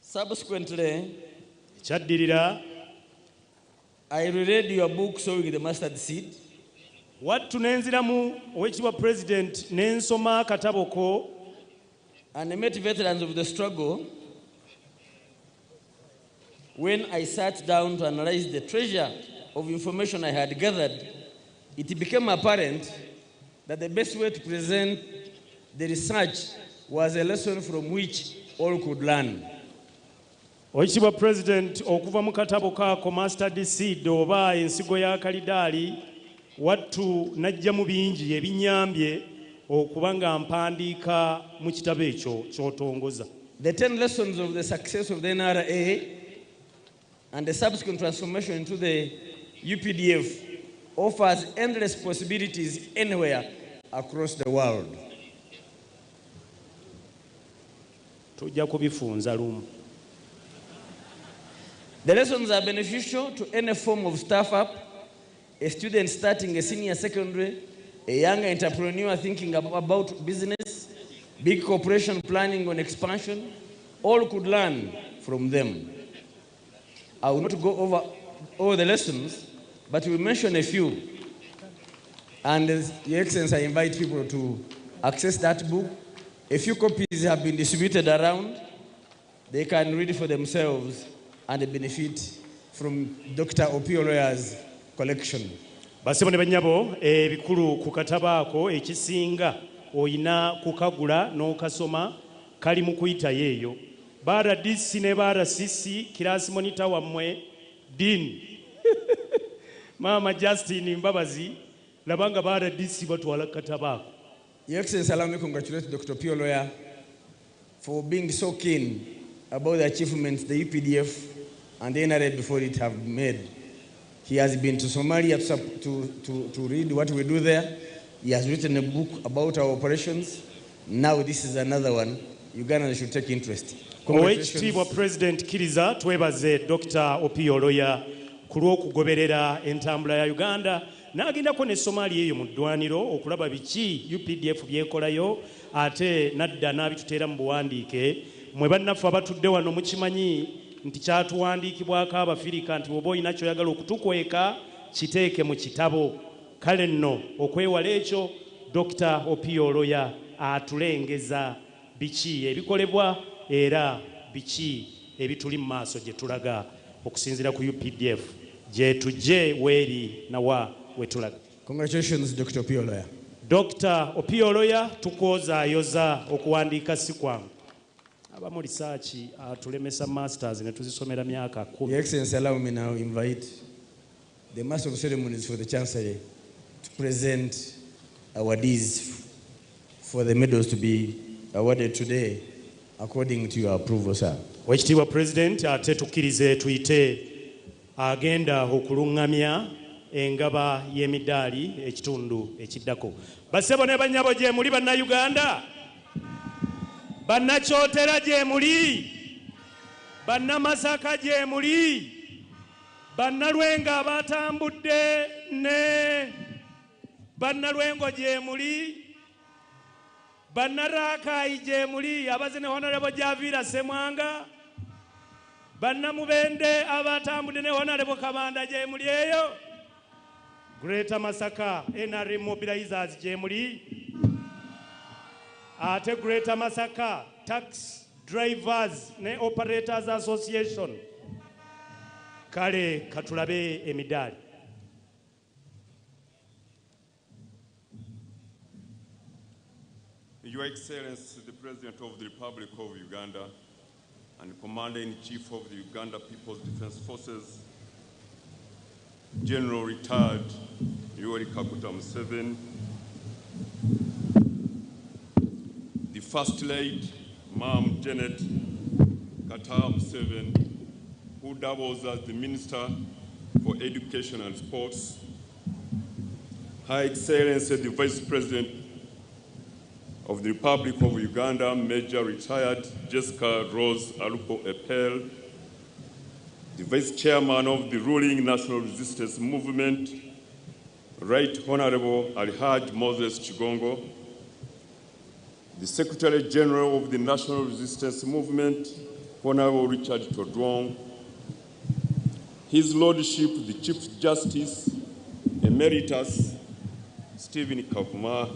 Subsequently, kyaddirira, I reread your book, Sowing the Mustard Seed. Wattu nenziramu Oweekitiibwa President n'ensoma akatabo ko, and I met veterans of the struggle when I sat down to analyze the treasure of information I had gathered, it became apparent that the best way to present the research was a lesson from which all could learn. Oweekitiibwa President, okuva mu katabo kaako Mustard Seed oba ensigo ya kalidaali wattu najjamu bingi ebinnyambye okuba nga mpandiika mu kitabo ekyo ky'otongoza. The 10 lessons of the success of the NRA and the subsequent transformation into the UPDF offers endless possibilities anywhere across the world. Tujja kubifunza lumu. The lessons are beneficial to any form of startup, a student starting a senior secondary, a young entrepreneur thinking about business, big corporation planning on expansion. All could learn from them. I will not go over all the lessons, but we will mention a few. And Your Excellency, I invite people to access that book. A few copies have been distributed around. They can read for themselves and benefit from Dr. Opioloya's collection. Basebo ne bannyabo ebikulu ku katabo ako ekisinga oyina kukagula n'okasoma kali mu kuyitayo eyo. Baara DC ne baara CC kirasi monita wammwe Dean Mama Justin Mbabazi labanga baara DC batwala katabo ako. Your Excellency, allow me to congratulate Dr. Opioloya for being so keen about the achievements the UPDF and the NRA before it have made. He has been to Somalia to read what we do there. He has written a book about our operations. Now this is another one. Uganda should take interest. Oweekitiibwa President Kiriza twebaze Dr. Opioloya ku lw'okugoberera entambula ya Uganda n'agendako ne Somalia eyo mu ddwaniro okulaba biki UPDF byekolayo ate nadda n'abituteera mu buwandiike. Mwe bannaffe abatudde wano mukimanyi nti kyatuwandiikibwako Abafirika nti oba olina kyoyagala okutukweka kiteeke mu kitabo. Kale nno okwewala ekyo Dr. Opioloya atulengeza biki ebikolebwa era biki ebituli mu maaso gye tulaga okusinziira ku UPDF gye tujje weeri nawa wetulaga. Congratulations, Dr. Opioloya. Dr. Opioloya tukozaayoza okuwandiika si kwangu. Abamu research atulemesa masters ne tuzisomera myaka 10. Your Excellency, allow me now invite the Master of Ceremonies for the Chancellery to present awardees for the medals to be awarded today according to your approval, sir. Oweekitiibwa President, ate tukkirize tuyite agenda okulungamya engaba y'emidaali ekitundu ekiddako. Basebo ne bannyabo gye muli bannayuganda, bannakyotera gye muli, bannamasaka gye muli, bannalwengo abatambudde ne bannalwengo gye muli, bannaraakayi gye muli abaze ne Honorable Javira Semwanga, bannamubende abatambudde ne Honorable Kabanda gye muli eyo, Greater Masaka NRM mobilizers gye muli, ate Greater Masaka Tax Drivers ne Operators Association. Kale katulabe emidaali. Your Excellency, the President of the Republic of Uganda and Commander-in-Chief of the Uganda People's Defense Forces, General Retired Yoweri Kaguta Museveni, the First Lady, Ma'am Janet Kata Museveni, who doubles as the Minister for Education and Sports, Her Excellency, the Vice President of the Republic of Uganda, Major Retired Jessica Rose Alupo Epel, the Vice Chairman of the ruling National Resistance Movement, Right Honorable Alhaj Moses Chigongo, the Secretary General of the National Resistance Movement, Honorable Richard Todwong, His Lordship, the Chief Justice Emeritus, Stephen Kakuma,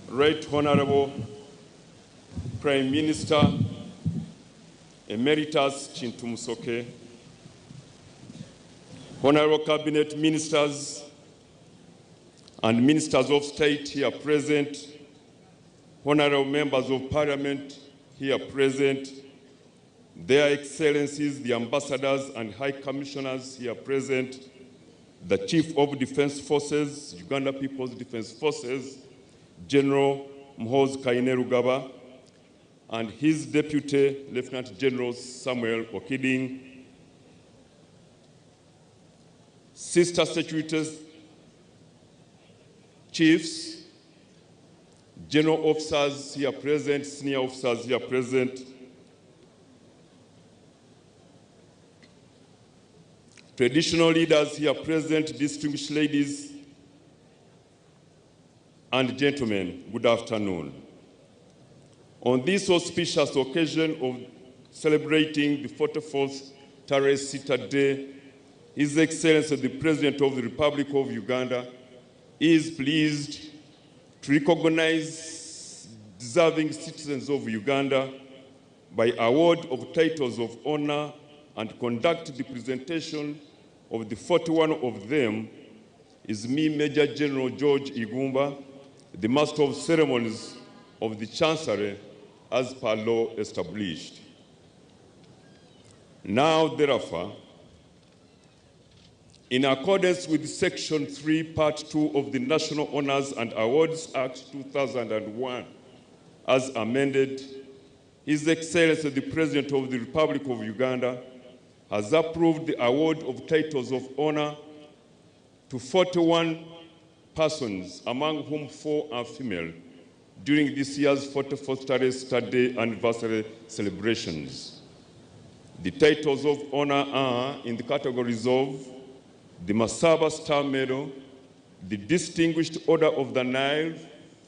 Right Honorable Prime Minister Emeritus Chintumusoke, Honorable Cabinet Ministers and Ministers of State here present, Honorable Members of Parliament here present, Their Excellencies, the Ambassadors and High Commissioners here present, the Chief of Defense Forces, Uganda People's Defense Forces, General Muhoozi Kainerugaba, and his Deputy Lieutenant General Samuel Okiding, Sister Securities Chiefs, General Officers here present, Senior Officers here present, Traditional leaders here present, distinguished ladies and gentlemen, good afternoon. On this auspicious occasion of celebrating the 44th Tarehe Sita Day, His Excellency the President of the Republic of Uganda is pleased to recognize deserving citizens of Uganda by award of titles of honor and conduct the presentation of the 41 of them is me, Major General George Igumba, the Master of Ceremonies of the Chancellery as per law established. Now, therefore, in accordance with Section 3, Part 2 of the National Honors and Awards Act 2001, as amended, His Excellency the President of the Republic of Uganda has approved the award of titles of honor to 41 persons, among whom 4 are female, during this year's 44th Tarehe Sita Day anniversary celebrations. The titles of honor are in the categories of the Masaba Star Medal, the Distinguished Order of the Nile,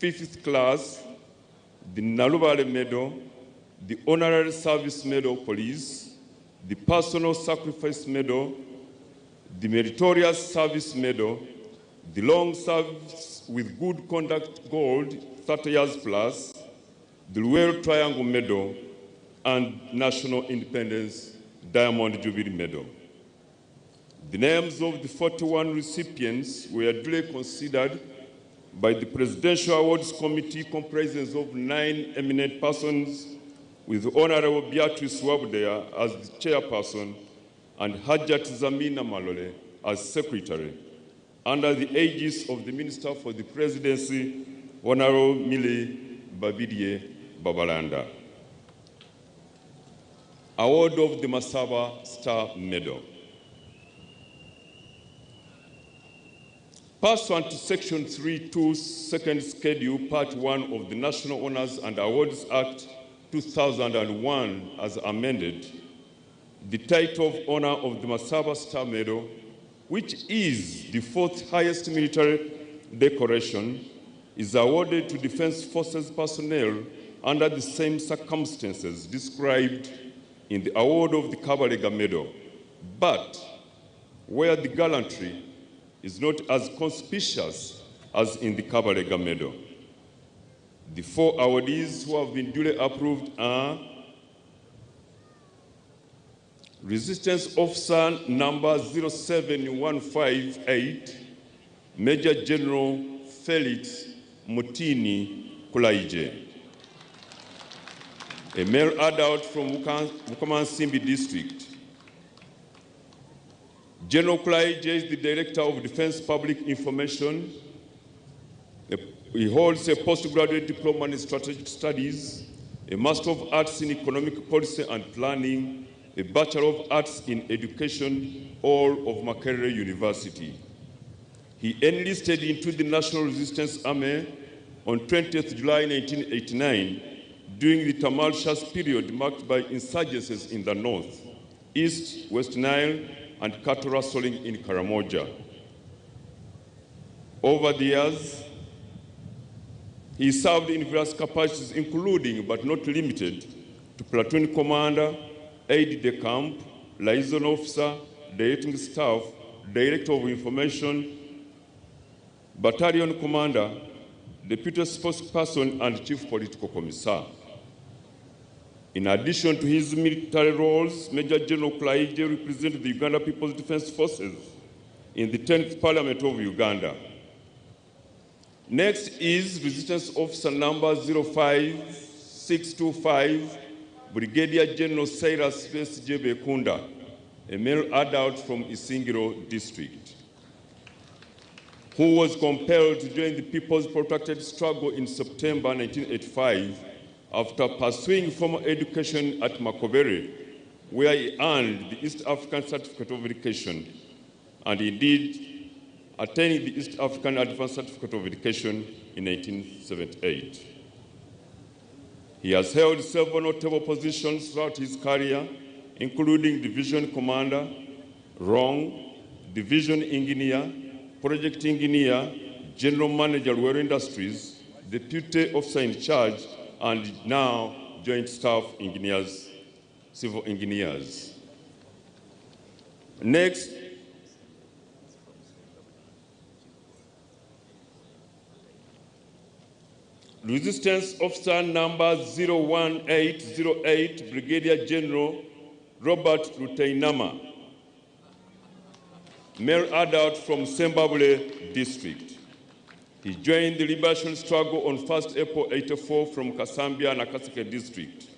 5th class, the Nalubale Medal, the Honorary Service Medal Police, the Personal Sacrifice Medal, the Meritorious Service Medal, the Long Service with Good Conduct Gold, 30 years plus, the Royal Triangle Medal, and National Independence Diamond Jubilee Medal. The names of the 41 recipients were duly considered by the Presidential Awards Committee, comprising of 9 eminent persons, with Honorable Beatrice Wabudea as the chairperson and Hajat Zamina Malole as secretary, under the aegis of the Minister for the Presidency, Honorable Mili Babidie Babalanda. Award of the Masaba Star Medal. Pursuant to Section 3.2, Second Schedule, Part 1 of the National Honors and Awards Act 2001 as amended, the title of honor of the Masaba Star Medal, which is the 4th highest military decoration, is awarded to Defense Forces personnel under the same circumstances described in the award of the Kabalega Medal, but where the gallantry is not as conspicuous as in the Kabalega Medal. The 4 awardees who have been duly approved are Resistance Officer number 07158, Major General Felix Mutini Kulaije, a male adult from Bukamansimbi District. General Kulaije is the Director of Defense Public Information. He holds a postgraduate diploma in strategic studies, a Master of Arts in Economic Policy and Planning, a Bachelor of Arts in Education, all of Makerere University. He enlisted into the National Resistance Army on 20th July 1989 during the tumultuous period marked by insurgencies in the north, east, West Nile, and cattle rustling in Karamoja. Over the years, he served in various capacities, including but not limited to platoon commander, aide-de-camp, liaison officer, directing staff, director of information, battalion commander, deputy spokesperson, and chief political commissar. In addition to his military roles, Major General Klaije represented the Uganda People's Defense Forces in the 10th Parliament of Uganda. Next is Resistance Officer number 05625, Brigadier General Cyrus Jebe Kunda, a male adult from Isingiro district, who was compelled to join the People's Protracted Struggle in September 1985 after pursuing formal education at Makobere, where he earned the East African Certificate of Education, and indeed attaining the East African Advanced Certificate of Education in 1978. He has held several notable positions throughout his career, including Division Commander, Rong, Division Engineer, Project Engineer, General Manager, Rural Industries, Deputy Officer in Charge, and now Joint Staff Engineers, Civil Engineers. Next, Resistance Officer number 01808, Brigadier General Robert Rutainama, male adult from Sembabule district. He joined the liberation struggle on 1st April 84 from Kasambia, Nakaseke district.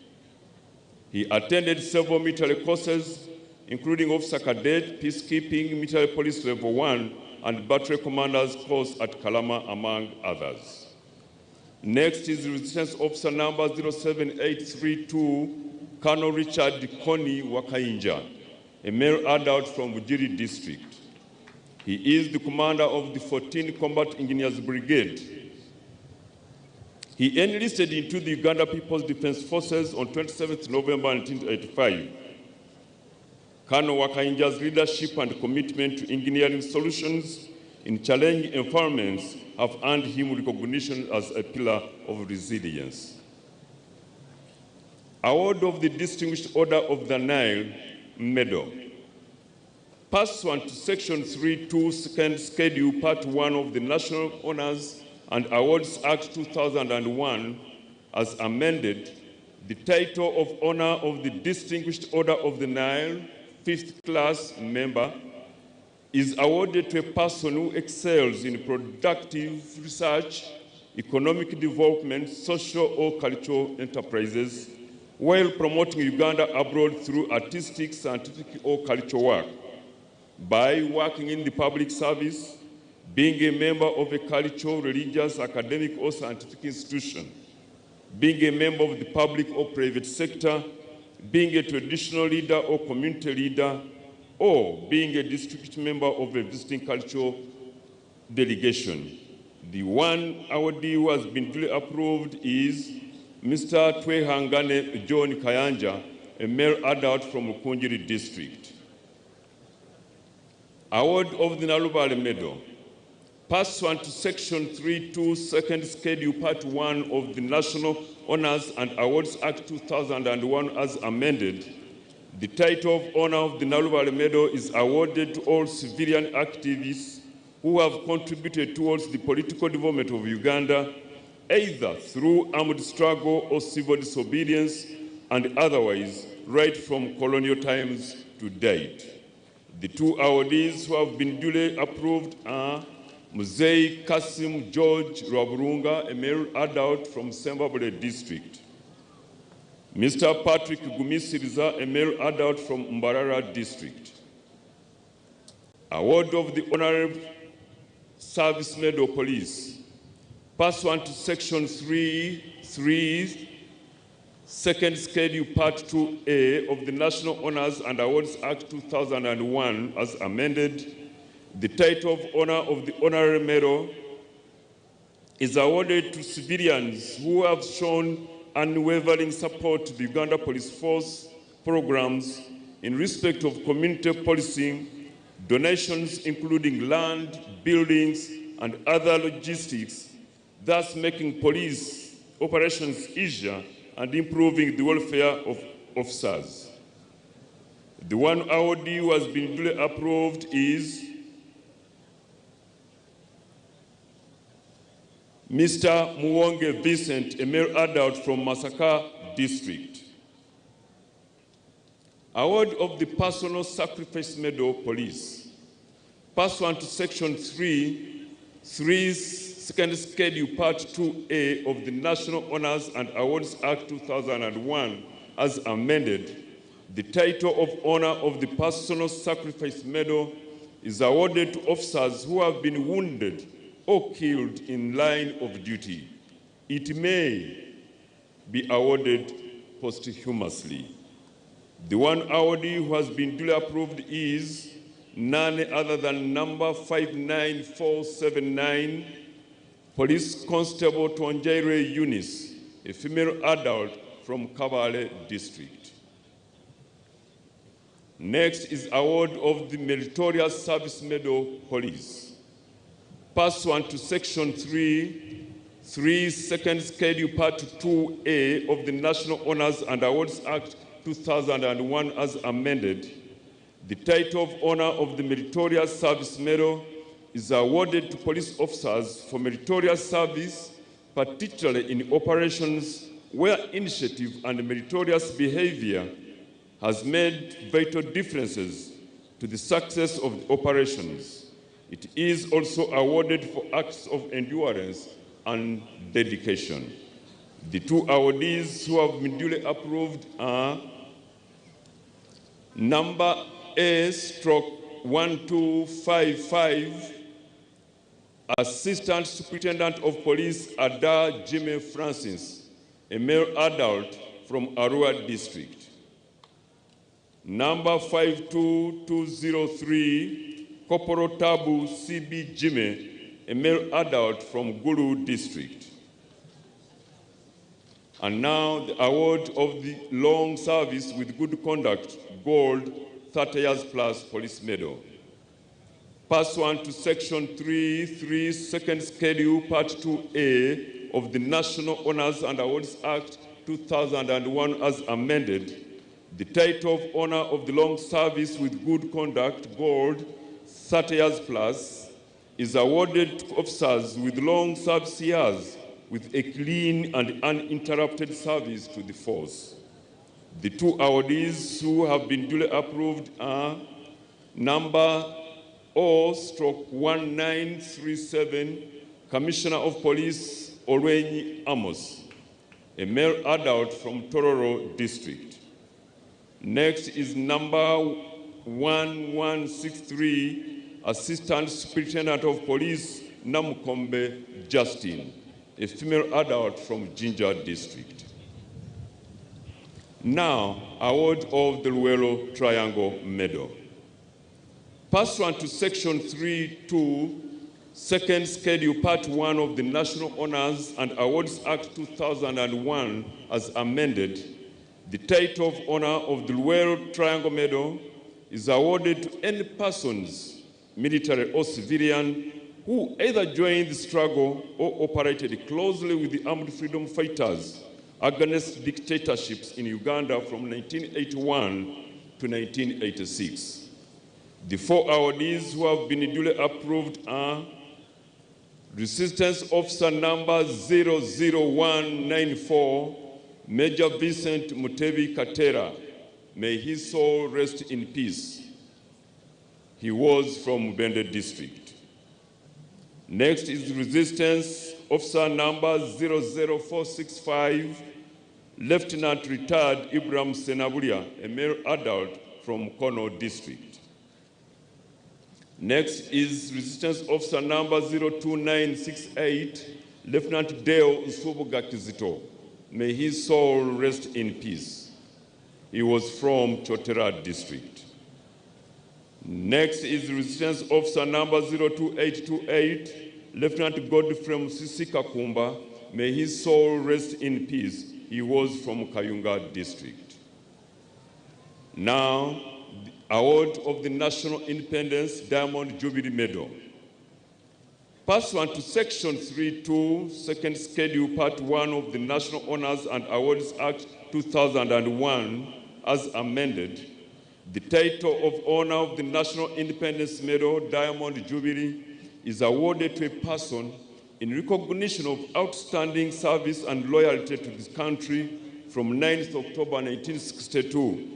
He attended several military courses, including Officer Cadet, Peacekeeping, Military Police Level 1, and Battery Commander's course at Kalama, among others. Next is Resistance Officer number 07832, Colonel Richard Koni Wakainja, a male adult from Bujiri district. He is the commander of the 14th Combat Engineers Brigade. He enlisted into the Uganda People's Defense Forces on 27th November 1985. Colonel Wakainja's leadership and commitment to engineering solutions in challenging environments have earned him recognition as a pillar of resilience. Award of the Distinguished Order of the Nile Medal. Pursuant to Section 3.2, Second Schedule, Part 1 of the National Honors and Awards Act 2001, as amended, the title of Honor of the Distinguished Order of the Nile, 5th class member, is awarded to a person who excels in productive research, economic development, social or cultural enterprises, while promoting Uganda abroad through artistic, scientific, or cultural work, by working in the public service, being a member of a cultural, religious, academic, or scientific institution, being a member of the public or private sector, being a traditional leader or community leader, or being a district member of a visiting cultural delegation. The one awardee who has been duly approved is Mr. Twehangane John Kayanja, a male adult from Rukunjiri district. Award of the Nalubale Medal. Pursuant to Section 3.2, Second Schedule, Part 1 of the National Honors and Awards Act 2001 as amended, the title of Honor of the Nalubale Medal is awarded to all civilian activists who have contributed towards the political development of Uganda, either through armed struggle or civil disobedience, and otherwise, right from colonial times to date. The two awardees who have been duly approved are Muzei Kasim George Rwaburunga, a male adult from Sembabule district. Mr. Patrick Gumisiriza, a male adult from Mbarara district. Award of the Honorary Service Medal Police. Pursuant to Section 3.3, Second Schedule, Part 2A of the National Honors and Awards Act 2001 as amended, the title of Honor of the Honorary Medal is awarded to civilians who have shown unwavering support to the Uganda Police Force programs in respect of community policing, donations including land, buildings, and other logistics, thus making police operations easier and improving the welfare of officers. The one awardee who has been duly approved is Mr. Muwonge Vincent, a male adult from Masaka district. Award of the Personal Sacrifice Medal Police. Pursuant to Section 3, Second Schedule Part 2A of the National Honors and Awards Act 2001 as amended, the title of Honor of the Personal Sacrifice Medal is awarded to officers who have been wounded or killed in line of duty. It may be awarded posthumously. The one awardee who has been duly approved is none other than number 59479, Police Constable Tonjaire Eunice, a female adult from Kabale District. Next is award of the Meritorious Service Medal Police. Pursuant to Section 3, Second Schedule Part 2A of the National Honors and Awards Act 2001 as amended, the title of Honor of the Meritorious Service Medal is awarded to police officers for meritorious service, particularly in operations where initiative and meritorious behavior has made vital differences to the success of the operations. It is also awarded for acts of endurance and dedication. The two awardees who have been duly approved are number A/1255, Assistant Superintendent of Police Ada Jimmy Francis, a male adult from Arua District. Number 52203, Corporal Tabu CB Jimmy, a male adult from Gulu District. And now the award of the Long Service with Good Conduct Gold 30 years plus police medal. Pursuant to Section 3, Second Schedule Part 2A of the National Honors and Awards Act 2001 as amended, the title of Honor of the Long Service with Good Conduct Gold 30 years plus is awarded to officers with long service years with a clean and uninterrupted service to the force. The two awardees who have been duly approved are number O/1937, Commissioner of Police Orwenyi Amos, a male adult from Tororo District. Next is number 1163, Assistant Superintendent of Police Namukombe Justin, a female adult from Jinja District. Now, award of the Luelo Triangle Medal. Pursuant to Section 3.2, Second Schedule Part 1 of the National Honors and Awards Act 2001 as amended, the title of Honor of the Luelo Triangle Medal is awarded to any persons, military or civilian, who either joined the struggle or operated closely with the armed freedom fighters against dictatorships in Uganda from 1981 to 1986. The four awardees who have been duly approved are Resistance Officer number 00194, Major Vincent Mutebi Kyotera. May his soul rest in peace. He was from Bende District. Next is Resistance Officer number 00465, Lieutenant Retired Ibrahim Senabulia, a male adult from Kono District. Next is Resistance Officer number 02968, Lieutenant Deo Usubuga Kizito. May his soul rest in peace. He was from Kyotera District. Next is Resistance Officer number 02828, Lieutenant Godfrey Musisi Kakumba. May his soul rest in peace. He was from Kayunga District. Now, the award of the National Independence Diamond Jubilee Medal. Pursuant to Section 3.2, Second Schedule Part 1 of the National Honors and Awards Act 2001, as amended, the title of Honor of the National Independence Medal Diamond Jubilee is awarded to a person in recognition of outstanding service and loyalty to this country from 9th October 1962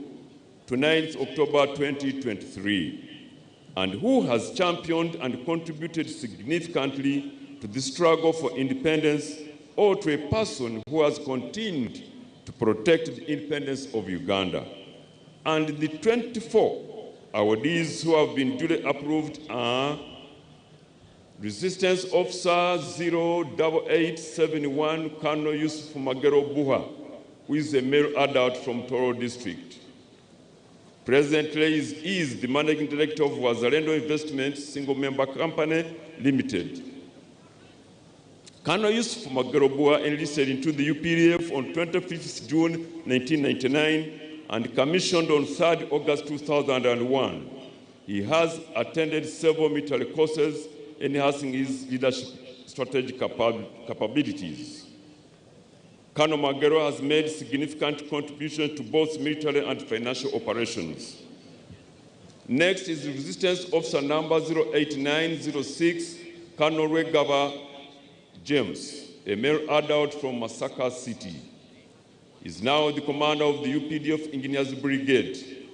to 9th October 2023, and who has championed and contributed significantly to the struggle for independence, or to a person who has continued to protect the independence of Uganda. And the 24 awardees who have been duly approved are Resistance Officer 08871 Colonel Yusuf Magero Buha, who is a male adult from Toro District. Presently is the Managing Director of Wazalendo Investments Single Member Company Limited. Colonel Yusuf Magero Buha enlisted into the UPDF on 25th June 1999 and commissioned on 3rd August 2001. He has attended several military courses, enhancing his leadership strategic capabilities. Colonel Magero has made significant contributions to both military and financial operations. Next is Resistance Officer number 08906, Colonel Regaba James, a male adult from Masaka City. He is now the commander of the UPDF Engineers Brigade.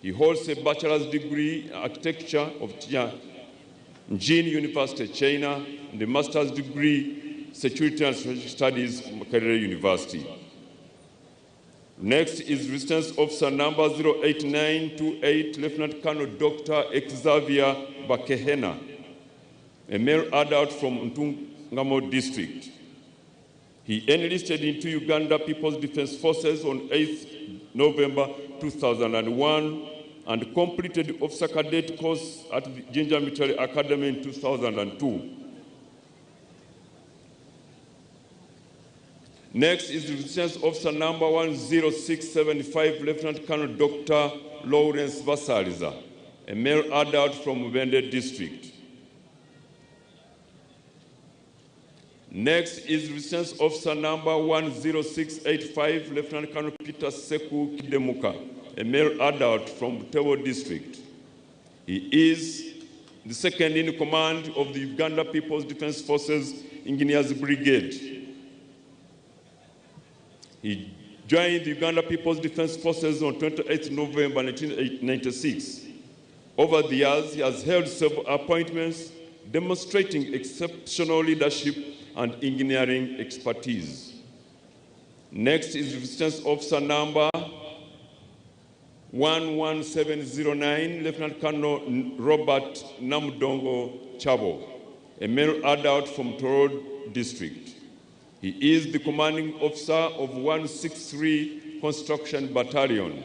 He holds a bachelor's degree in architecture of Jin University, China, and a master's degree Security and Strategic Studies from Makerere University. Next is Resistance Officer number 08928, Lieutenant Colonel Dr. Xavier Bakehena, a male adult from Ntungamo District. He enlisted into Uganda People's Defense Forces on 8th November 2001 and completed the officer cadet course at the Jinja Military Academy in 2002. Next is the Resistance Officer number 10675, Lieutenant Colonel Dr. Lawrence Basaliza, a male adult from Mubende District. Next is Resistance Officer number 10685, Lieutenant Colonel Peter Seku Kidemuka, a male adult from Butewo District. He is the second in command of the Uganda People's Defense Forces Engineers Brigade. He joined the Uganda People's Defense Forces on 28 November 1996. Over the years, he has held several appointments demonstrating exceptional leadership and engineering expertise. Next is Resistance Officer number 11709, Lieutenant Colonel Robert Namdongo Chabo, a male adult from Toro District. He is the commanding officer of 163 Construction Battalion.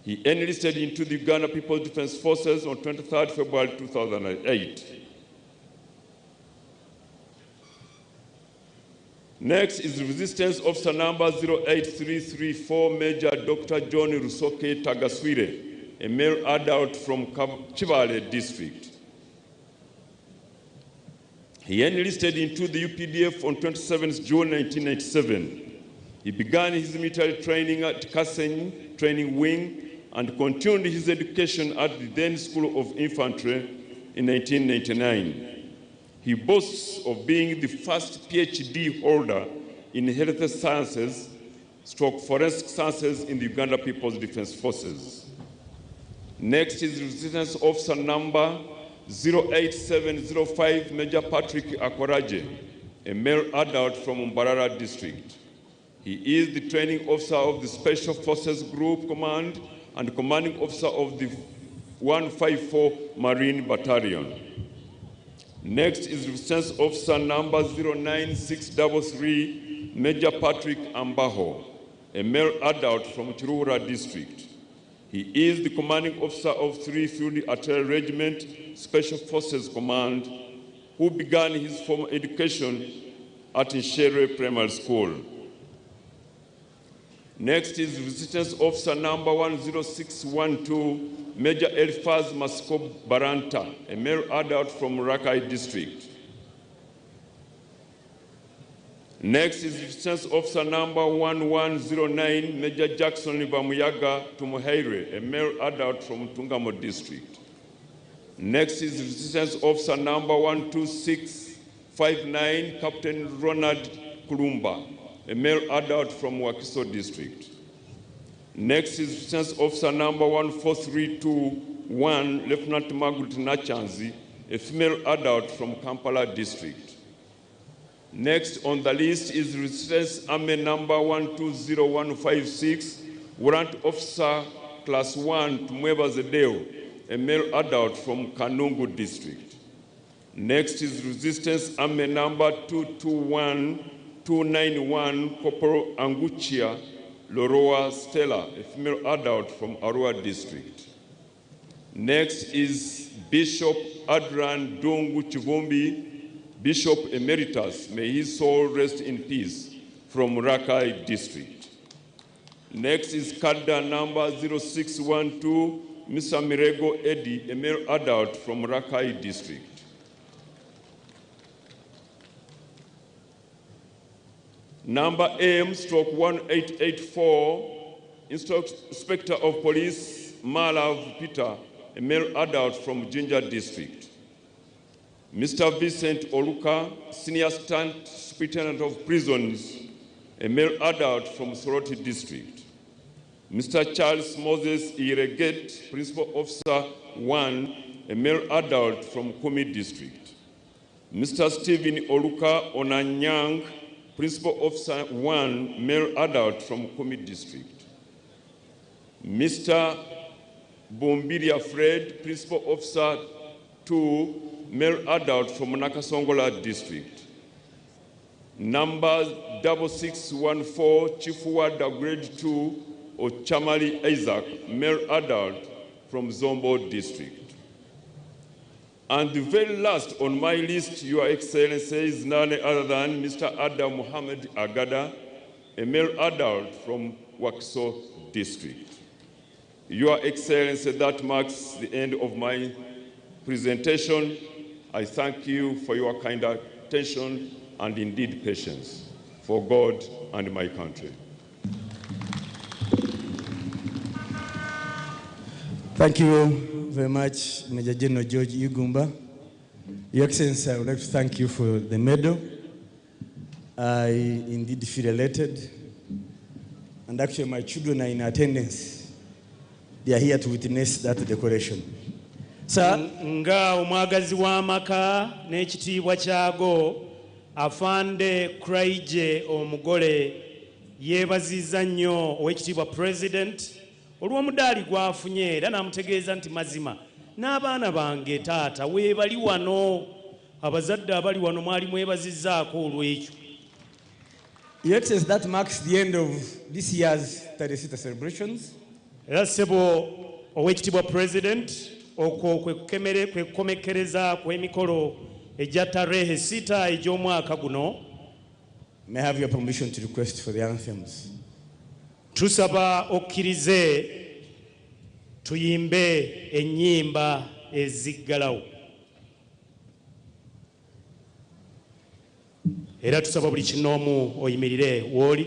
He enlisted into the Uganda People's Defense Forces on 23rd February 2008. Next is Resistance Officer number 08334, Major Dr. John Rusoke Tagaswire, a male adult from Chivale District. He enlisted into the UPDF on 27th June 1997. He began his military training at Kasen Training Wing and continued his education at the then School of Infantry in 1999. He boasts of being the first PhD holder in health sciences, forensic sciences in the Uganda People's Defense Forces. Next is Resistance Officer number 08705, Major Patrick Akoraje, a male adult from Mbarara District. He is the training officer of the Special Forces Group Command and commanding officer of the 154 Marine Battalion. Next is Resistance Officer number 09633, Major Patrick Ambaho, a male adult from Chirura District. He is the commanding officer of 3 Field Artillery Regiment, Special Forces Command, who began his formal education at Nshere Primary School. Next is Resistance Officer number 10612, Major Elfaz Masko Baranta, a male adult from Rakai District. Next is Resistance Officer number 1109, Major Jackson Bamuyaga Tumuheire, a male adult from Tungamo District. Next is Resistance Officer number 12659, Captain Ronald Kulumba, a male adult from Wakiso District. Next is Resistance Officer number 14321, Lieutenant Margaret Nachanzi, a female adult from Kampala District. Next on the list is Resistance Army number 120156, Warrant Officer Class 1 Tumweba Zedeo, a male adult from Kanungu District. Next is Resistance Army number 221291, Corporal Anguchia Loroa Stella, a female adult from Arua District. Next is Bishop Adran Dungu Chivumbi, Bishop Emeritus, may his soul rest in peace, from Rakai District. Next is Kada number 0612, Mr. Mirego Eddie, a male adult from Rakai District. Number M/1884, Inspector of Police Malav Peter, a male adult from Jinja District. Mr. Vincent Oluka, Senior Assistant Superintendent of Prisons, a male adult from Soroti District. Mr. Charles Moses Ireget, Principal Officer 1, a male adult from Kumi District. Mr. Stephen Oluka Onanyang, Principal Officer 1, male adult from Kumi District. Mr. Bombiria Fred, Principal Officer 2, male adult from Nakasongola District. Number 6614, Chief Warder Grade 2, Ochamali Isaac, male adult from Zombo District. And the very last on my list, Your Excellency, is none other than Mr. Adam Mohammed Agada, a male adult from Wakso District. Your Excellency, that marks the end of my presentation. I thank you for your kind attention and indeed patience for God and my country. Thank you very much, Major General George Igumba. Your Excellency, I would like to thank you for the medal. I indeed feel elated. And actually, my children are in attendance. They are here to witness that decoration. Sir, nga omwagazi w'amaka n'ekitiibwa kyago afande Kraije omugole yeebazizza nnyo ow'ekitiibwa President olw'omudaali gw'afunye era n'amutegeeza nti mazima n'abaana bange taata weebali wano abazadde abali wano mwali mwebazizzaako olw'ekyo. Your Excellency, that marks the end of this year's Tarehe Sita celebrations. Era ssebo ow'ekitiibwa President okwo kwe kukomekkereza kw'emikolo egya Tarehe Sita egy'omwaka guno. May I have your permission to request for the anthems? Tusaba okkirize tuyimbe ennyimba eziggalawo. Era tusaba buli kinoomu oyimirire w'oli.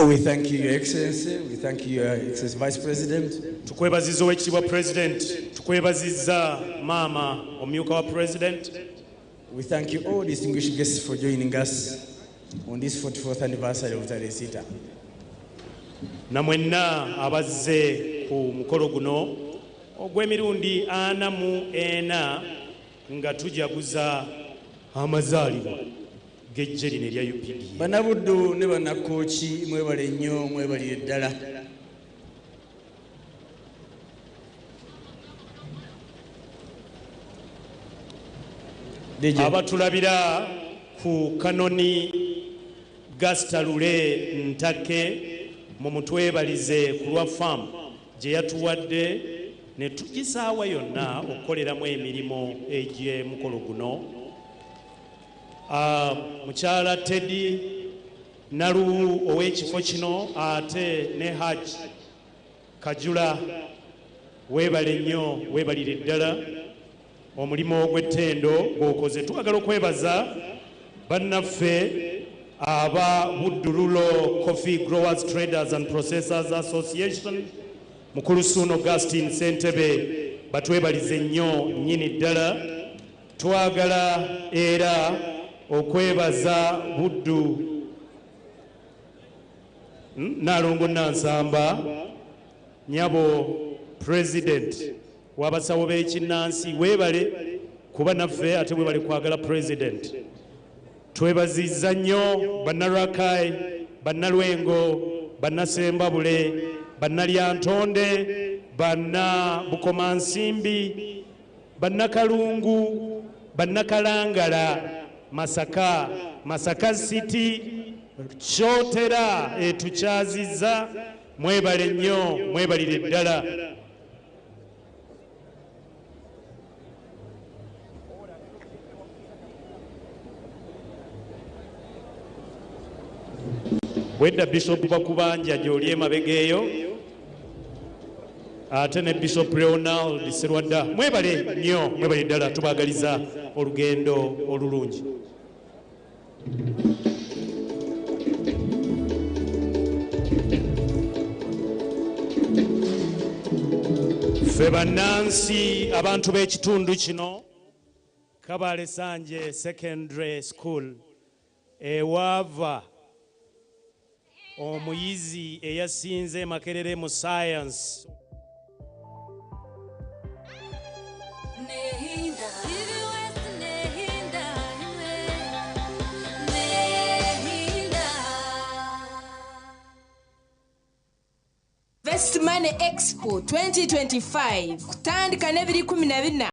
we thank you, Your Excellency. We thank you, Your Excellency Vice President. Tukwebaziza Oweekitiibwa President. Tukwebaziza Maama omumyuka wa President. We thank you all distinguished guests for joining us on this 44th anniversary of Tarehe Sita. Na mwenna abazze ku mukolo guno ogw'emirundi 44 nga tujaguza amazaalibwa g'eggye lino erya UPDF. Banabuddu ne bannakooki mwebale nnyo, mwebalire ddala. Abatulabira ku kanoni Gastalule Ntake mu mutwebalize ku lwa faamu gye yatuwadde ne tugisaawa yonna okukoleramu emirimu egy'emukolo guno. Mukyala Teddy Nalu ow'ekifo kino ate ne Haji Kajula weebale nnyo, weebalire ddala omulimu ogw'ettendo gw'okoze. Twagala okwebaza bannaffe aba Buddululo Coffee Growers Traders and Processors Association, Mukulu Suno Augustine Ssentebe batwebalize nnyo nnyini ddala. Twagala era okwebaza Buddu Nalongo Nansamba Nyabo President w'abasawo b'ekinnansi, weebale kuba naffe ate weebale kwagala President. Twebazizza nnyo bannalwakai, bannalwengo, bannasembabule, bannalyantonde, bannabukomansimbi, bannakalungu, bannakalangala, Masaka City, Kyotera etukyazizza, mwebale nnyo, mwebalire ddala. Wedda Bishop Bakubanja gy'oli emabega eyo, ate ne Bishop Leonald Serwadda, mwebale nnyo, mwebale ddala, tubaagaliza olugendo olulungi. Ffe bannansi abantu b'ekitundu kino, Kabale Sanje Secondary School ewaava omuyizi eyasinze Makerere mu science. Best Money Expo 2025 kutandika n'ebiri 14